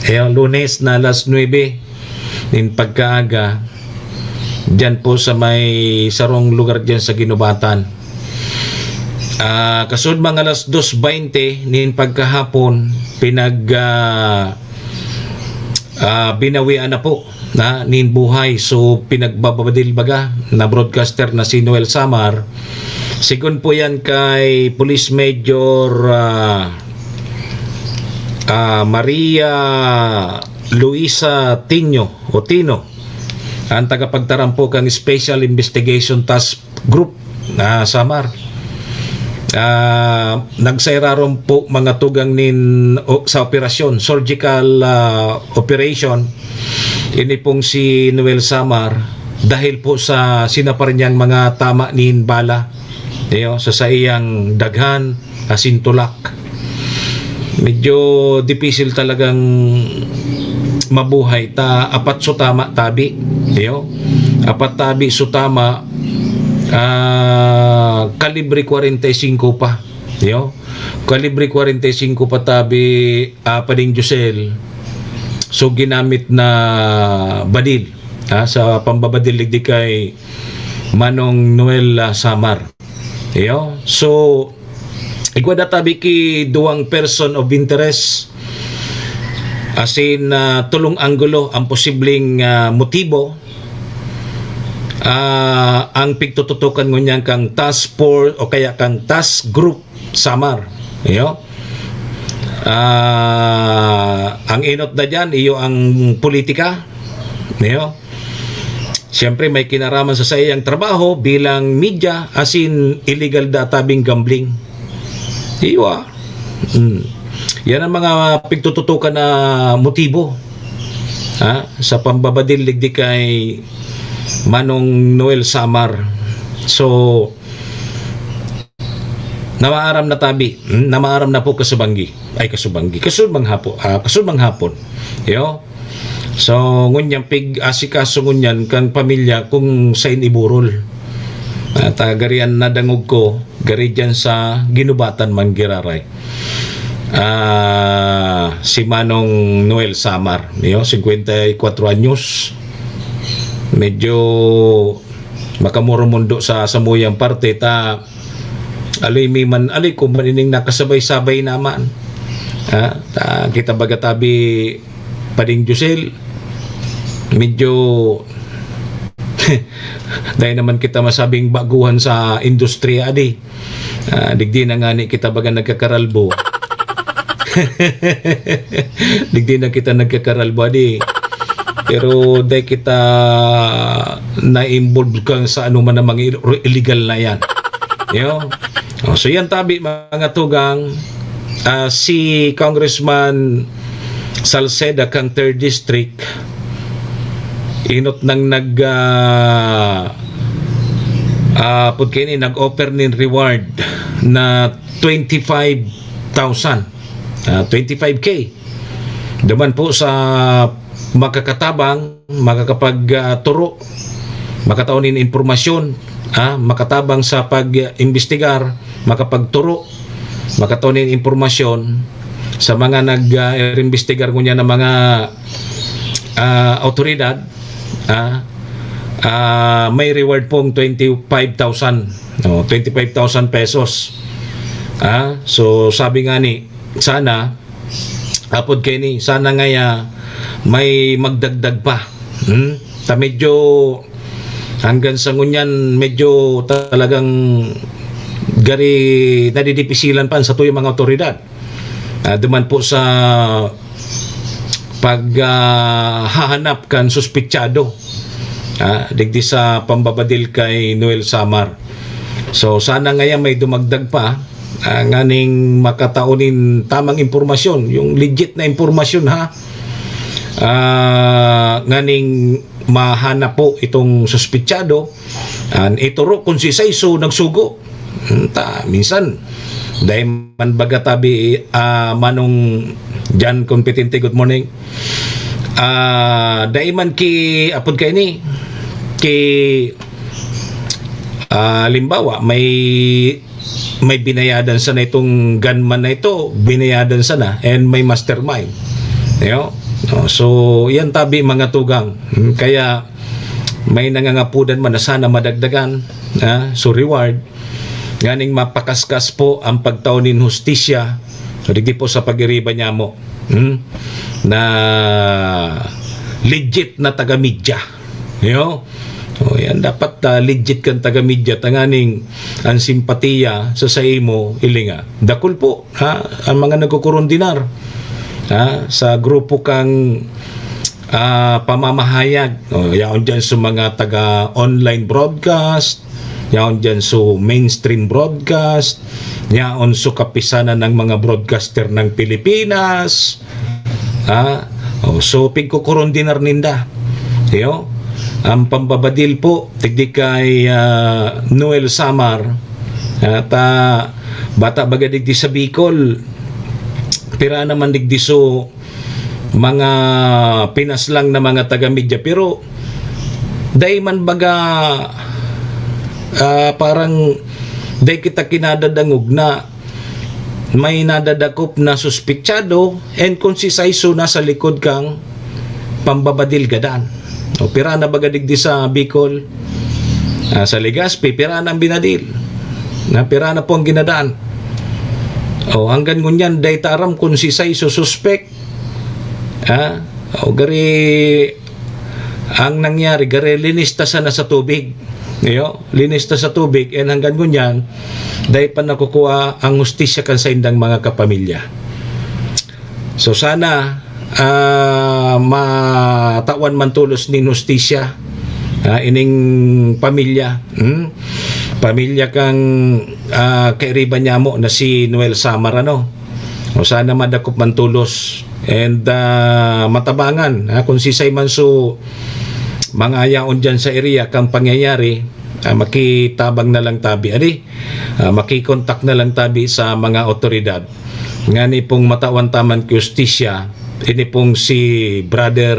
Lunes na alas 9 din pagkaaga dyan po sa may sarong lugar dyan sa Ginubatan. Kasud mga alas 2:20 nin pagkahapon binawian na po na nin buhay, so pinagbabadil baga na broadcaster na si Noel Samar. Sigun po yan kay Police Major Maria Luisa Tino, ang tagapagtarampo kang Special Investigation Task Group na Samar. Nagsayraron po mga tugang sa operasyon, surgical operation, ini pong si Noel Samar, dahil po sa sinapar niyang mga tama nin bala sa iyang daghan asintulak. Medyo difficile talagang mabuhay apat so tama tabi, apat tabi so tama, kalibre 45 pa, kalibre 45 pa tabi, Pading Josel, so ginamit na badil sa pambabadil di kay Manong Noel Samar. So igwada tabi ki duwang person of interest, asin tulong anggulo ang posibleng motibo, ang pigtututukan ngunyan kang task force o kaya kang task group Samar. Ang inot na dyan iyo ang politika, siyempre may kinaraman sa iyang trabaho bilang media, asin illegal databing gambling. Yan ang mga pigtututukan na motibo sa pambabadil di kay Manong Noel Samar. So namaaram na tabi, namaaram na po kasubang hapon. So ngunyan asikaso ngunyan kang pamilya kung sa iniburol. Garian na dangog ko, gari dyan sa Ginubatan Manggiraray. Si Manong Noel Samar, 54 anyos. Medyo makamurumundo sa samuyang parte alay ko manining nakasabay-sabay naman. Kita bagatabi Pading Josel, medyo dahil naman kita masabing baguhan sa industriya digdi na nga ni kita baga nagkakaralbo. Digdi na kita nagkakaralbo Pero dahil kita na-involve kang sa anuman na mga illegal na yan. So yan tabi mga tugang, si Congressman Salceda kang 3rd District inot nang nag-offer ng reward na 25,000 25K duman po sa makakatabang makakapagturo makataunin impormasyon makatabang sa pag-imbestigar makapagturo makataunin impormasyon sa mga nag-imbestigar ngunya ng mga autoridad may reward pong 25,000 25,000 pesos so sabi nga ni sana apod kay ni sana nga may magdagdag pa ta medyo hanggang sa ngunyan medyo talagang gari nadidipisilan pa sa tuyong mga otoridad duman po sa paghahanap kan suspitsado digdi sa pambabadil kay Noel Samar. So sana ngayon may dumagdag pa nganing makataunin tamang impormasyon, yung legit na impormasyon nganing mahanap po itong suspitsado ituro kung si Saiso nagsugo minsan dahil man baga tabi manong Jan Competente, good morning. Dahil man ki apod kay ni ki limbawa may binayadan sana itong gunman na ito, binayadan sana and may mastermind. So yan tabi mga tugang. Kaya may nangangapudan man na sana madagdagan so reward ganing mapakaskas po ang pagtaunin hustisya so digdi po sa pag-iriba niya mo na legit na taga-media so yan dapat legit kang taga-media tanganing ang simpatiya sa imo ilinga dakul po ang mga nagkukurundinar sa grupo kang pamamahayag yaon dyan sa mga taga-online broadcast yaon dyan so mainstream broadcast yaon so kapisanan ng mga broadcaster ng Pilipinas so pigkukurundinar ninda ang pambabadil po tigdi kay Noel Samar bata baga digdi sa Bicol pira naman digdi so mga pinaslang na mga taga-media pero dahil man baga parang dahil kita kinadadangog na may nadadakop na suspitsado and kung si Saiso nasa likod kang pambabadil gadan pira na baga digdi sa Bicol sa Legazpi pira na ang binadil pira na po ang ginadaan hanggang ngunyan dahil taram kung si Saiso suspect gari ang nangyari gari linista sana sa tubig linista sa tubig and hanggang ngunyan dahil pa nakukuha ang hustisya kan sa indang mga kapamilya so sana matawan man tulos ning hustisya ining pamilya pamilya kang kairiban niya mo na si Noel Samar o sana madakop man tulos and matabangan kung si Simon so mga ayaon dyan sa area kang pangyayari makitabang na lang tabi makikontak na lang tabi sa mga otoridad nga ni pong matawan taman justisya ini pong si brother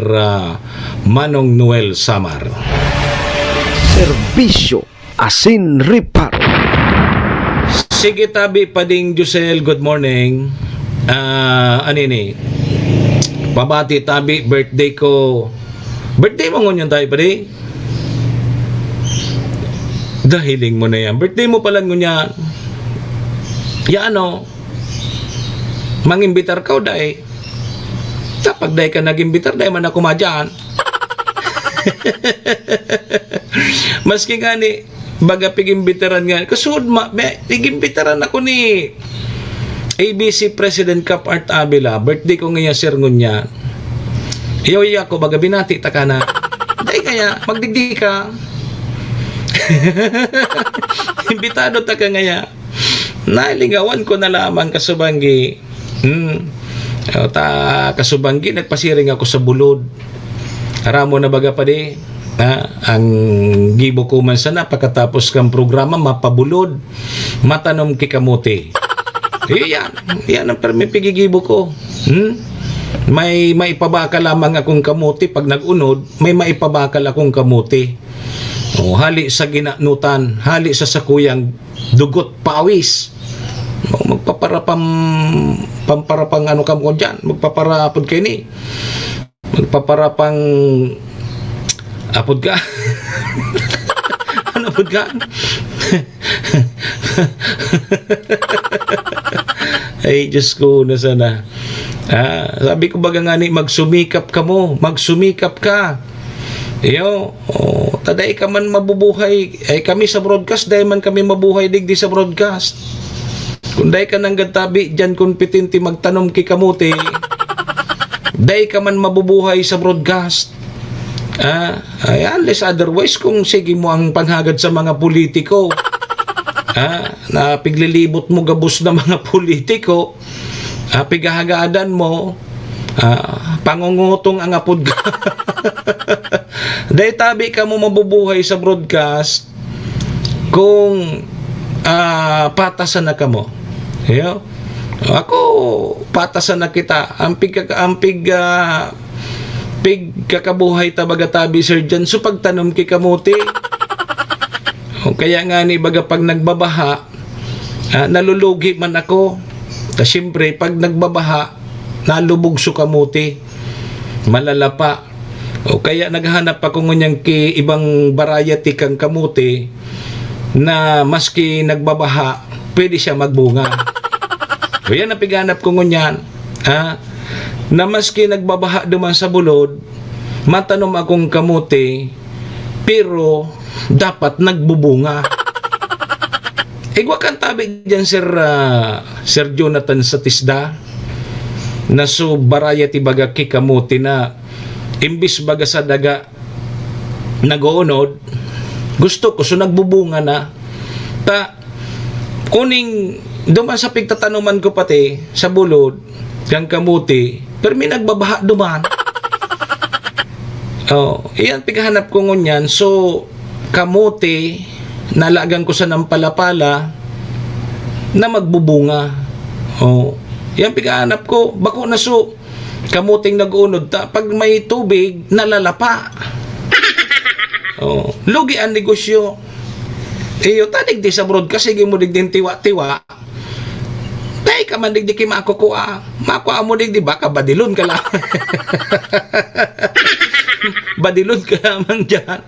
Manong Noel Samar. Serbisyo asin reparo. Sige tabi pading Jusel, good morning. Anini pabati tabi birthday ko. Birthday mo ngunyan tayo padi? Dahiling mo na yan. Birthday mo pala ngunyan. Mangimbitar ka o dahi? Kapag dahi ka nagimbitar, dahi man ako madyan. Maski nga ni, baga pigimbitaran nga. Kasud pigimbitaran ako ni ABC President Cap Art Abela. Birthday ko ngayon, sir ngunyan. Iyo ako baga binati ta ka na. Dahil kaya magdigdi ka. Imbitado ta ka ngaya. Nailingawan ko na lamang kasubanggi. Ta kasubanggi nagpasiring ako sa bulod. Aramo na baga pa di. Ang gibo ko man sana pagkatapos kang programa mapabulod. Matanom kikamuti. Yan ang permipigigibo ko. May maipabakal lamang akong kamuti pag nagunod, may maipabakal akong kamuti. Hali sa ginanutan, hali sa sakuyang dugot pawis. Magpaparapang ano kam ko dyan, magpaparapod kayo ni. Magpaparapang apod ka. Ano apod ka? Ay, Diyos ko, na sana. Sabi ko baga nga ni, magsumikap ka mo, magsumikap ka. Taday ka man mabubuhay. Ay kami sa broadcast, dahil man kami mabuhay digdi sa broadcast. Kung dahil ka nang gatabi, dyan kompetente magtanom ki kamuti, dahil ka man mabubuhay sa broadcast. Unless otherwise, kung sige mo ang panghagad sa mga politiko, na piglilibot mo gabos na mga politiko, pigahagadan mo, pangungutong ang apod ka. Dahil tabi ka mo mabubuhay sa broadcast kung patasan na ka mo. Ako, patasan na kita. Ang kakabuhay tabaga tabi sir dyan, so pagtanom ki kamuti. Kaya nga ni baga pag nagbabaha, nalulugi man ako. Siyempre pag nagbabaha, nalubog so kamuti, malalapa. Kaya naghanap ako ngunyang ki ibang variety kang kamuti na maski nagbabaha, pwede siya magbunga. Yan ang pighanap ko ngunyan. Na maski nagbabaha duman sa bulod, matanom akong kamuti, pero dapat nagbubunga. Igwa kang tabi dyan, Sir Jonathan Satisda, na so variety baga kikamuti na imbis baga sa daga nag-uunod, gusto ko so nagbubunga na. Kuning duman sa pigtatanuman ko pati sa bulod kang kamuti, pero may nagbabaha duman. Iyan pighanap ko ngunyan. So kamuti nalagan ko sa nampalapala na magbubunga. Yan pighanap ko. Bako na so kamuting nag-unod pag may tubig nalalapa. Lugi ang negosyo. Tadig di sa broadcast, sige mo digdin tiwa-tiwa. Dahil ka man digdi ki makukuha. Makuha mo digdi baka badilon ka lang. Badilon ka lamang dyan.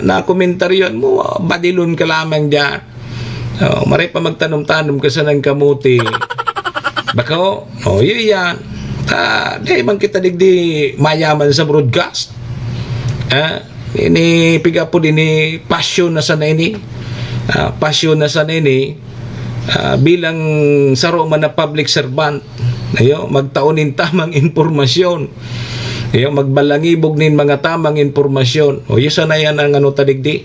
Na komentaryon mo, badilon ka lamang dyan. Maray pa magtanom-tanom ka sa ng kamuti. Bako, yun yan. Dahil man kita digdi mayaman sa broadcast. Ini piga po din ni passion na sana ini. Passion na sana ini. Bilang saro man na public servant. Magtaunin tamang informasyon. Magbalangibog nin mga tamang informasyon. Yun sana yan ang ano tadigdi.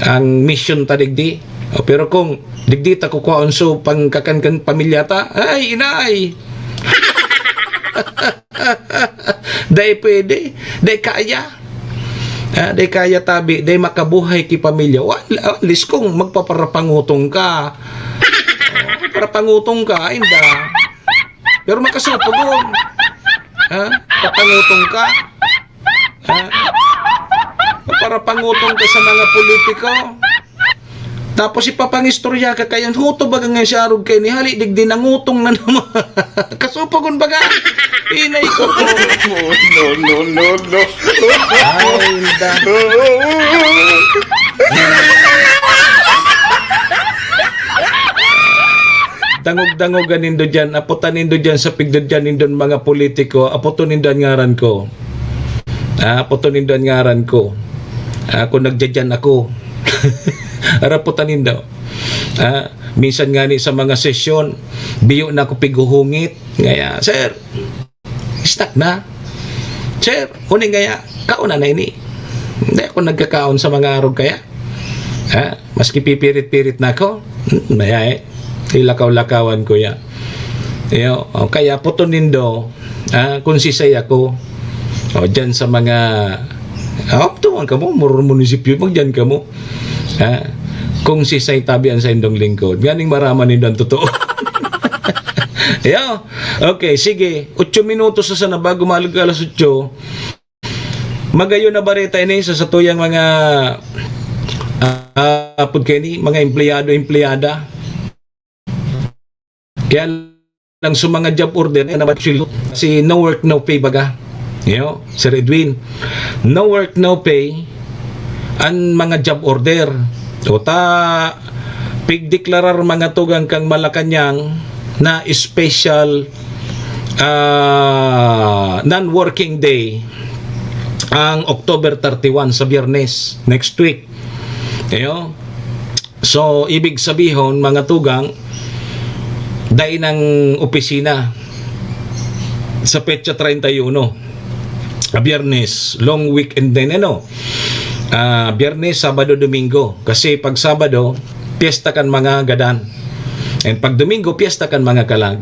Ang mission tadigdi. Pero kung digdi ta kukuhaon so pangkakan pamilya ta, ay inay. Day pwede, day kaya. Day kaya tabi, day makabuhay ki pamilya. At least kung magpaparapangutong ka. Parapangutong ka, inda. Pero makasupogon. Papangutong ka. Parapangutong ka sa mga politiko. Tapos ipapangistorya ka kayo, huto baga nga siya arog kayo ni hali, digdi nangutong na naman. Kasupagon baga. Inay ko po. No. Ay, inda. Dangog-dangogan nindo dyan, aputan nindo dyan sa pigdod dyan nindo mga politiko, aputon nindo ang ngaran ko. Aputon nindo ang ngaran ko. Ako nagdyan ako. Araputanin daw. Minsan nga ni sa mga sesyon, biyo na ako piguhungit. Ngaya, sir, stuck na. Sir, uning gaya, kauna na ini. Hindi ako nagkakaon sa mga araw kaya. Maski pipirit-pirit na ako, maya ilakaw-lakawan ko ya. Kaya puto nindo, kung sisay ako, dyan sa mga, tuwan ka mo, murong munisipyo, magdyan ka mo. Kung sisay tabian sa indong lingkod, ganing maraman nindo ang totoo. Okay, sige. 8 minutos sa sana bago maalag alas 8. Magayon na bareta ini sa satuyang mga mga empleyado-empleyada. Kaya lang sa mga job order na si no work no pay baga. Sir Edwin, no work no pay ang mga job order. O ta pigdeklarar mga tugang kang Malacanang na special non-working day ang October 31 sa Biyernes next week. So ibig sabihin mga tugang dahil ng opisina sa petsa 31 Biyernes, long weekend din Biyernes, Sabado, Domingo, kasi pag Sabado piyesta kan mga gadan and pag Domingo piyesta kan mga kalag.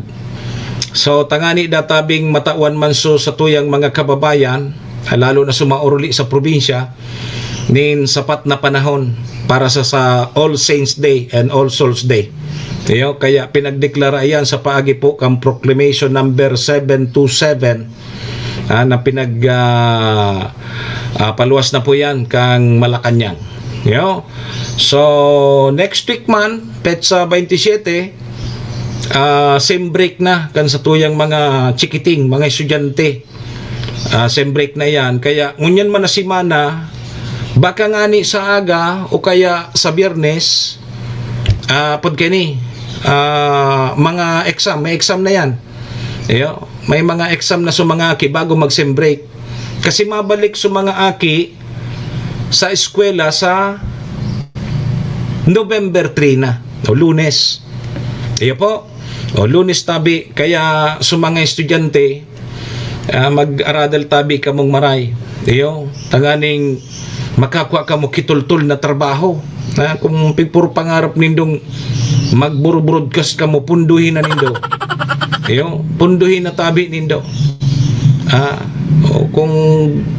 So tangani databing matawan man so sa tuyang mga kababayan, lalo na sumauruli sa probinsya, nin sapat na panahon para sa All Saints Day and All Souls Day. Kaya pinagdeklara yan sa paagi po kang Proclamation number 727 na paluwas na po yan kang Malacanang. So next week man, petsa 27, same break na kan sa tuyang mga chikiting, mga estudyante. Same break na yan. Kaya ngunyan man na simana, baka nga ni sa aga o kaya sa Biyernes, mga exam, may exam na yan. May mga exam na sa mga aki bago mag-sem break. Kasi mabalik sa mga aki sa eskwela sa November 3 na, o Lunes. Lunes tabi. Kaya sa mga estudyante, mag-aradal tabi ka mong maray. Tanganing makakuha ka mo kitultul na trabaho. Kung pipuro pangarap nindong magburo-broadcast ka mo, punduhin na nindo. Punduhin na tabi nindo. Kung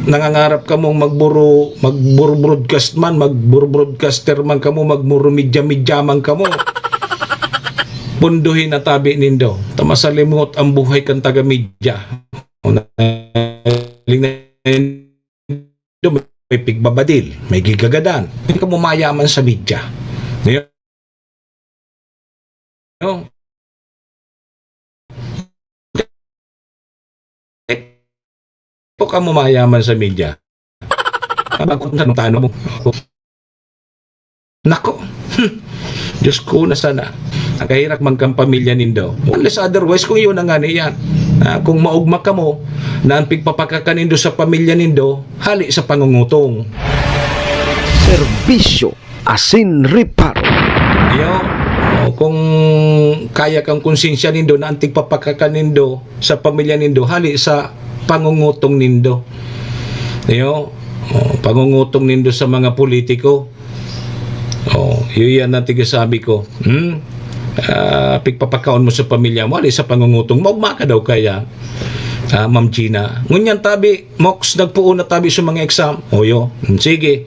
nangangarap ka mong magburo-broadcast man, magburo-broadcaster man ka mo, magmuro-midya-midya man ka mo, punduhin na tabi nindo. Tamasalimot ang buhay kang taga-midya. May pigbabadil, may gigagadan. Hindi ka mumayaman sa media. Po ka mumayaman sa media. Bakit sa tanong mo? Nako. Diyos ko na sana. Nakahirap man kang pamilya nindo. Unless otherwise, kung yun ang nga niyan. Kung maugma ka mo, na ang pigpapakakanindo sa pamilya nindo, hali sa pangungutong. Serbisyo asin reparo. Kung kaya kang konsensya nindo na ang tigpapakakanindo sa pamilya nindo, hali sa pangungutong nindo. Pangungutong nindo sa mga politiko. Yun yan ang tigasabi ko. Pigpapakaon mo sa pamilya mo, hali sa pangungutong. Maugma ka daw kaya. Ma'am Gina. Ngunyan tabi, Mox, nagpuon na tabi sa mga exam. Sige.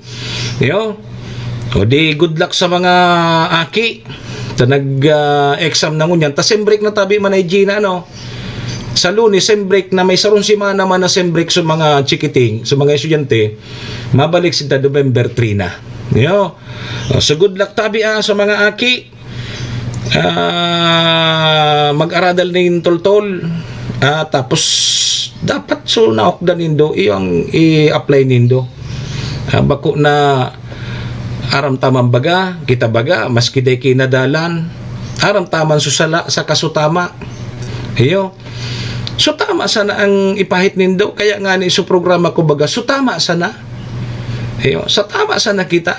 Di good luck sa mga aki. Nag-exam na ngunyan. Ta sem break na tabi man ay Gina, Sa Lunes, sem break na may sarong simana man na sem break sa mga chikiting, sa mga estudyante, mabalik si November 3 na. So good luck tabi sa mga aki. Mag-aradal na yung tol-tol. Tapos dapat so naokdan nindo iyang i-apply nindo. Bako na aram taman baga, kita baga maski day kinadalan, aram taman susala sa kasutama. So tama sana ang ipahit nindo, kaya nga ni sa programa ko baga, so tama sana. Sa tama sana kita.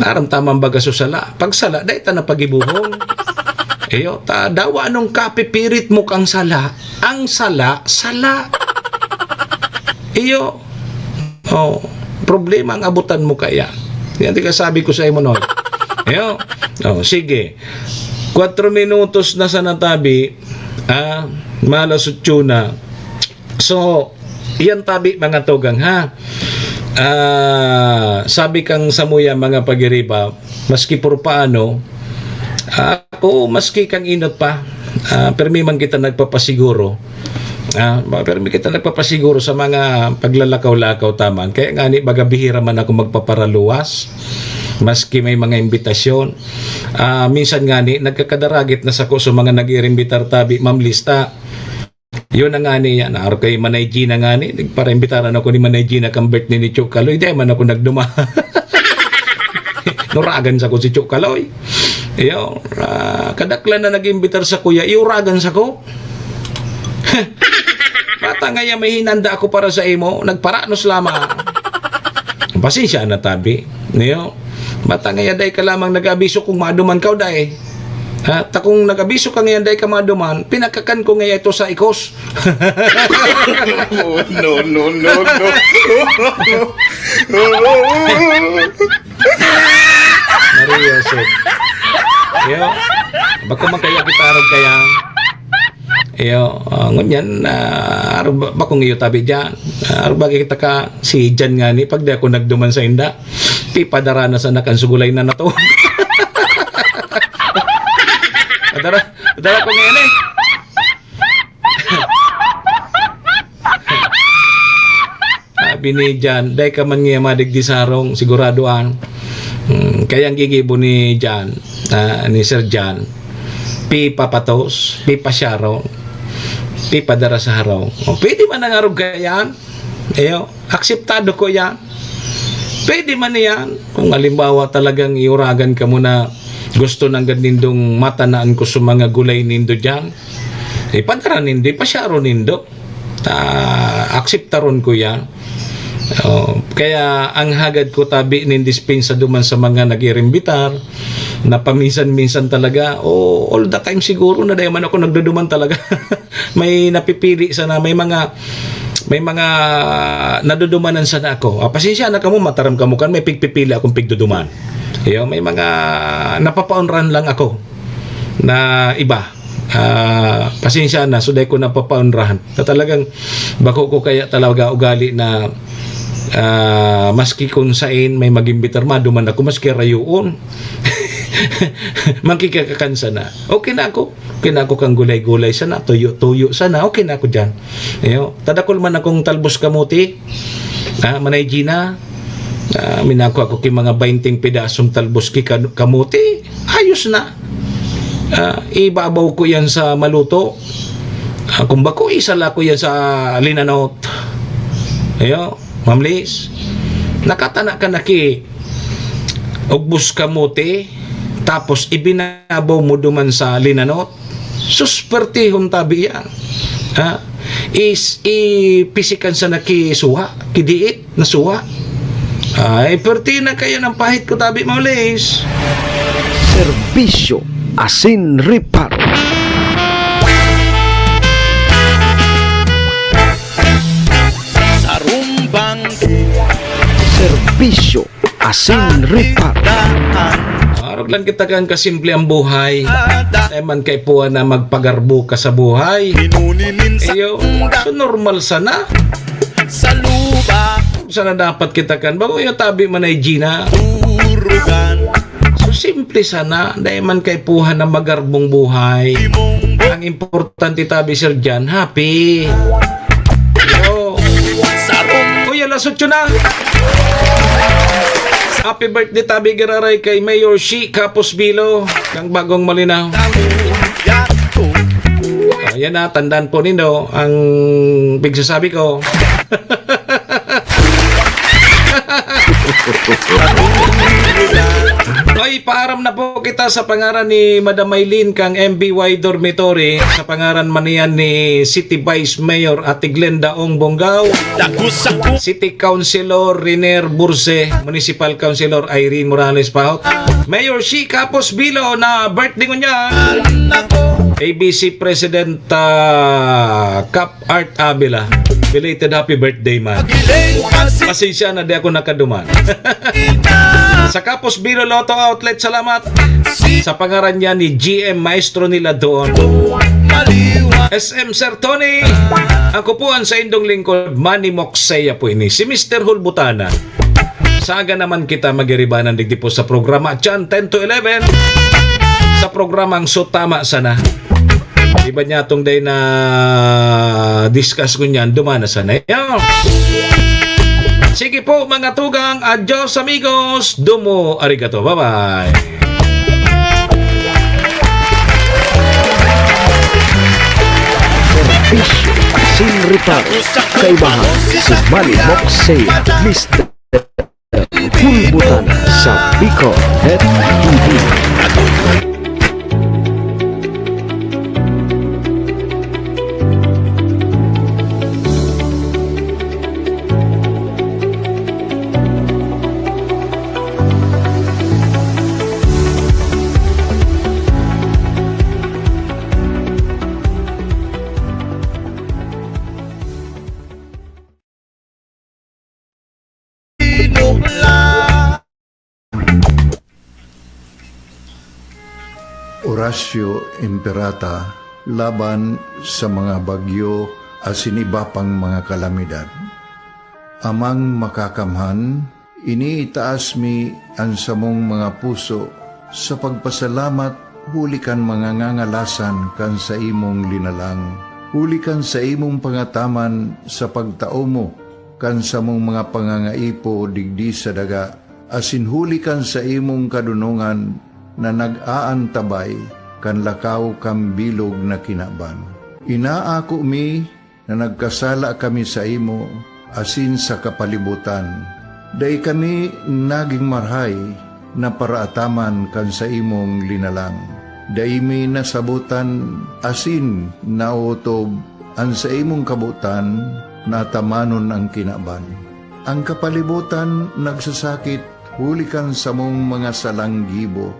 Aram taman baga susala. Pagsala day ta na pagibuhon. Iyo, dawa anong kapipirit mo kang sala? Ang sala, sala. Iyo, problema ang abutan mo kaya. Yan ka sabi ko sa imo noon. Iyo, sige. 4 minutos na sa natabi, malasutyo na. So, yan tabi mga tugang ha. Sabi kang samuya mga pagiriba, maski puro paano, ako maski kang inot pa, permi man kita nagpapasiguro. Permi kita nagpapasiguro sa mga paglalakaw-lakaw taman. Kaya nga ni baga bihira man ako magpaparaluwas. Maski may mga imbitasyon. Minsan nga ni nagkakadaragit na sa ko sa mga nag-irimbitar tabi, Ma'am Lista. Yun na nga ni yan. Araw kay Manay Gina nga ni. Nagpara-imbitaran ako ni Manay Gina kang birthday ni Chukaloy. Di man ako nagduma. Nuragan sa ko si Chukaloy. Iyo, kadaklan na nag-imbitar sa kuya, iuragan sa ko. Bata nga yan, may hinanda ako para sa imo. Nagparanos lamang. Pasensya na tabi. Iyo, bata nga yan, day ka lamang nag-abiso kung maduman ka day. Kung nag-abiso ka ngayon day ka maduman, pinakakan ko ngayon ito sa ikos. No. Maria Sot. Iyo, bako man kaya kita arog kaya. Iyo, ngunyan, bakong iyo tabi dyan. Arog bagay kita ka si Jan nga ni, pag di ako nagduman sa inda, pipadara na sa nakansugulay na na to. Padara ko ngayon eh. Sabi ni Jan, day ka man nga madig di sarong, siguraduan. Kaya ang gigibo ni Jan, ni Sir Jan, pipa patos, pipa syarong, pipa dara sa haraw. Pwede man ang arog kayan. Eyo, akseptado ko yan. Pwede man yan. Kung halimbawa talagang iuragan ka muna, gusto ng ganindong matanaan ko sa mga gulay nindo dyan, padara nindo, pasyaro nindo. Akseptaron ko yan. Kaya ang hagad ko tabi nindispensa duman sa mga nag-irimbitar na paminsan-minsan talaga all the time siguro na dahil man ako nagduduman talaga. May napipili sana, may mga nadudumanan sana ako. Pasensya na kamo, mataram kamo kan, may pigpipili akong pigduduman. May mga napapaunran lang ako na iba. Pasensya na, suday ko napapaunrahan. Talagang bako ko kaya talaga ugali na maski kung sain may magimbitar maduman ako, maski rayuon. Mangkikakansa na. Okay na ako kang gulay-gulay sana, tuyo sana, okay na ako dyan. Tadakol man akong talbos kamuti, Manay Gina, minako ako ki mga 20 pedasong talbos ki kamuti, ayos na. Ibabaw ko yan sa maluto. Kung bako isala ko yan sa linanot. Ma'am Liz, nakatana ka na ki ugbos kamuti, tapos ibinabaw mo duman sa linanot. Suspertihon tabi yan. Ipisikan sa nakisuha, kidiit na suha. Ay, perti na kayo ng pahit ko tabi, Ma'am Liz. Serbisyo Asin Reparo. Serbisyo Asin Reparo. Arog lang kita kang kasimple ang buhay. Eman kay puwa na magpagarbo ka sa buhay. Eyo, so normal sana. Sa lupa Sana dapat kita kan. Bago yung tabi Manay Gina. So simple sana. Dahil man kay puwa na magarbong buhay. Ang importante tabi Sir Jan, happy. Yo. Uy, alas 8 na. Happy birthday tabi gararay kay Mayor Shi Kapos Bilo, kang bagong malinaw. Yan na, tandaan po nindo ang bigsasabi ko. Ay, Ay, paaram na po kita sa pangaran ni Madam Maylin kang MBY Dormitory, sa pangaran man niyan ni City Vice Mayor Ate Glenda Ong Bonggao, City Councilor Riner Burse, Municipal Councilor Irene Morales Pahot, Mayor Shi Capos Bilo na birthday ko niya, ABC President Cap Art Abela. Belated happy birthday, man. Pasensya na di ako nakaduman. Sa Capos Biro Lotto Outlet, salamat. Sa pangaran niya ni GM Maestro nila doon. SM Sir Tony. Ako po ang sa indong lingkod, Manny Moxeya po ini. Si Mr. Hulbutana. Saga naman kita magiribanan digdi po sa programa Chan 10 to 11. Sa programang So Tama Sana. Iba niya itong day na discuss ko niyan, dumana sana. Sige po mga tugang, adios amigos, domo arigato, bye-bye. Serbisyo Asin Reparo. Kaibahan si Manny Moxeya, Mr. Hulbutana sa Bicol Head TV. Horacio Imperata laban sa mga bagyo at siniba pang mga kalamidad. Amang makakamhan, iniitaas mi ang samong mga puso sa pagpasalamat, hulikan mga ngangalasan kan sa imong linalang. Hulikan sa imong pangataman sa pagtao mo kan sa mong mga pangangaipo digdi sa daga, asin hulikan sa imong kadunungan na nag-aantabay kan lakaw kam bilog na kinaban. Inaako mi na nagkasala kami sa imo asin sa kapalibutan. Day kami naging marhay na paraataman kan sa imong linalang. Day mi nasabutan asin nautob ang sa imong kabutan na tamanon ang kinaban. Ang kapalibutan nagsasakit hulikan sa mong mga salanggibo.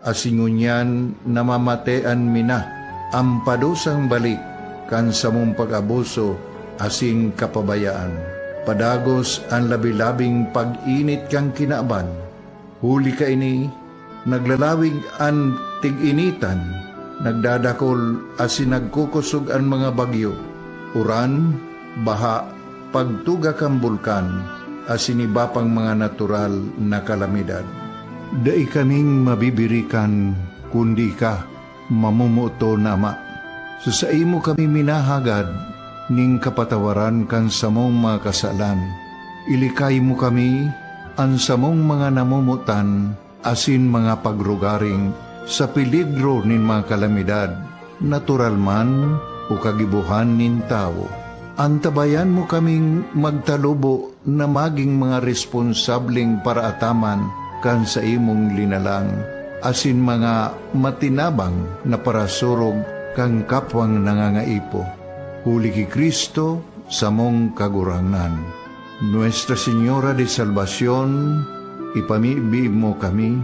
Asingunyan namamatean mina ang padusang balik kan sa mong pag-abuso asing kapabayaan. Padagos ang labi-labing pag-init kang kinaban. Huli ka ini, naglalawig ang tig-initan, nagdadakol asin nagkukusog ang mga bagyo. Uran, baha, pagtuga kang bulkan, asin iba pang mga natural na kalamidad. Dai kaming mabibirikan, kundi ka, mamumuto nama. Sa imo kami minahagad, ning kapatawaran kan samong mga kasalan. Ilikay mo kami, ang samong mga namumutan, asin mga pagrugaring, sa peligro nin mga kalamidad, natural man o kagibuhan nin tao. Antabayan mo kaming magtalubo na maging mga responsableng paraataman kan sa imong linalang, asin mga matinabang na parasurog kang kapwang nangangaipo. Huli ki Kristo sa mong kagurangan. Nuestra Señora de Salvación, ipamibi mo kami.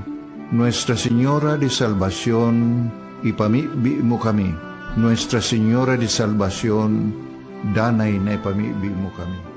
Nuestra Señora de Salvación, ipamibi mo kami. Nuestra Señora de Salvación, danay na ipamibi mo kami.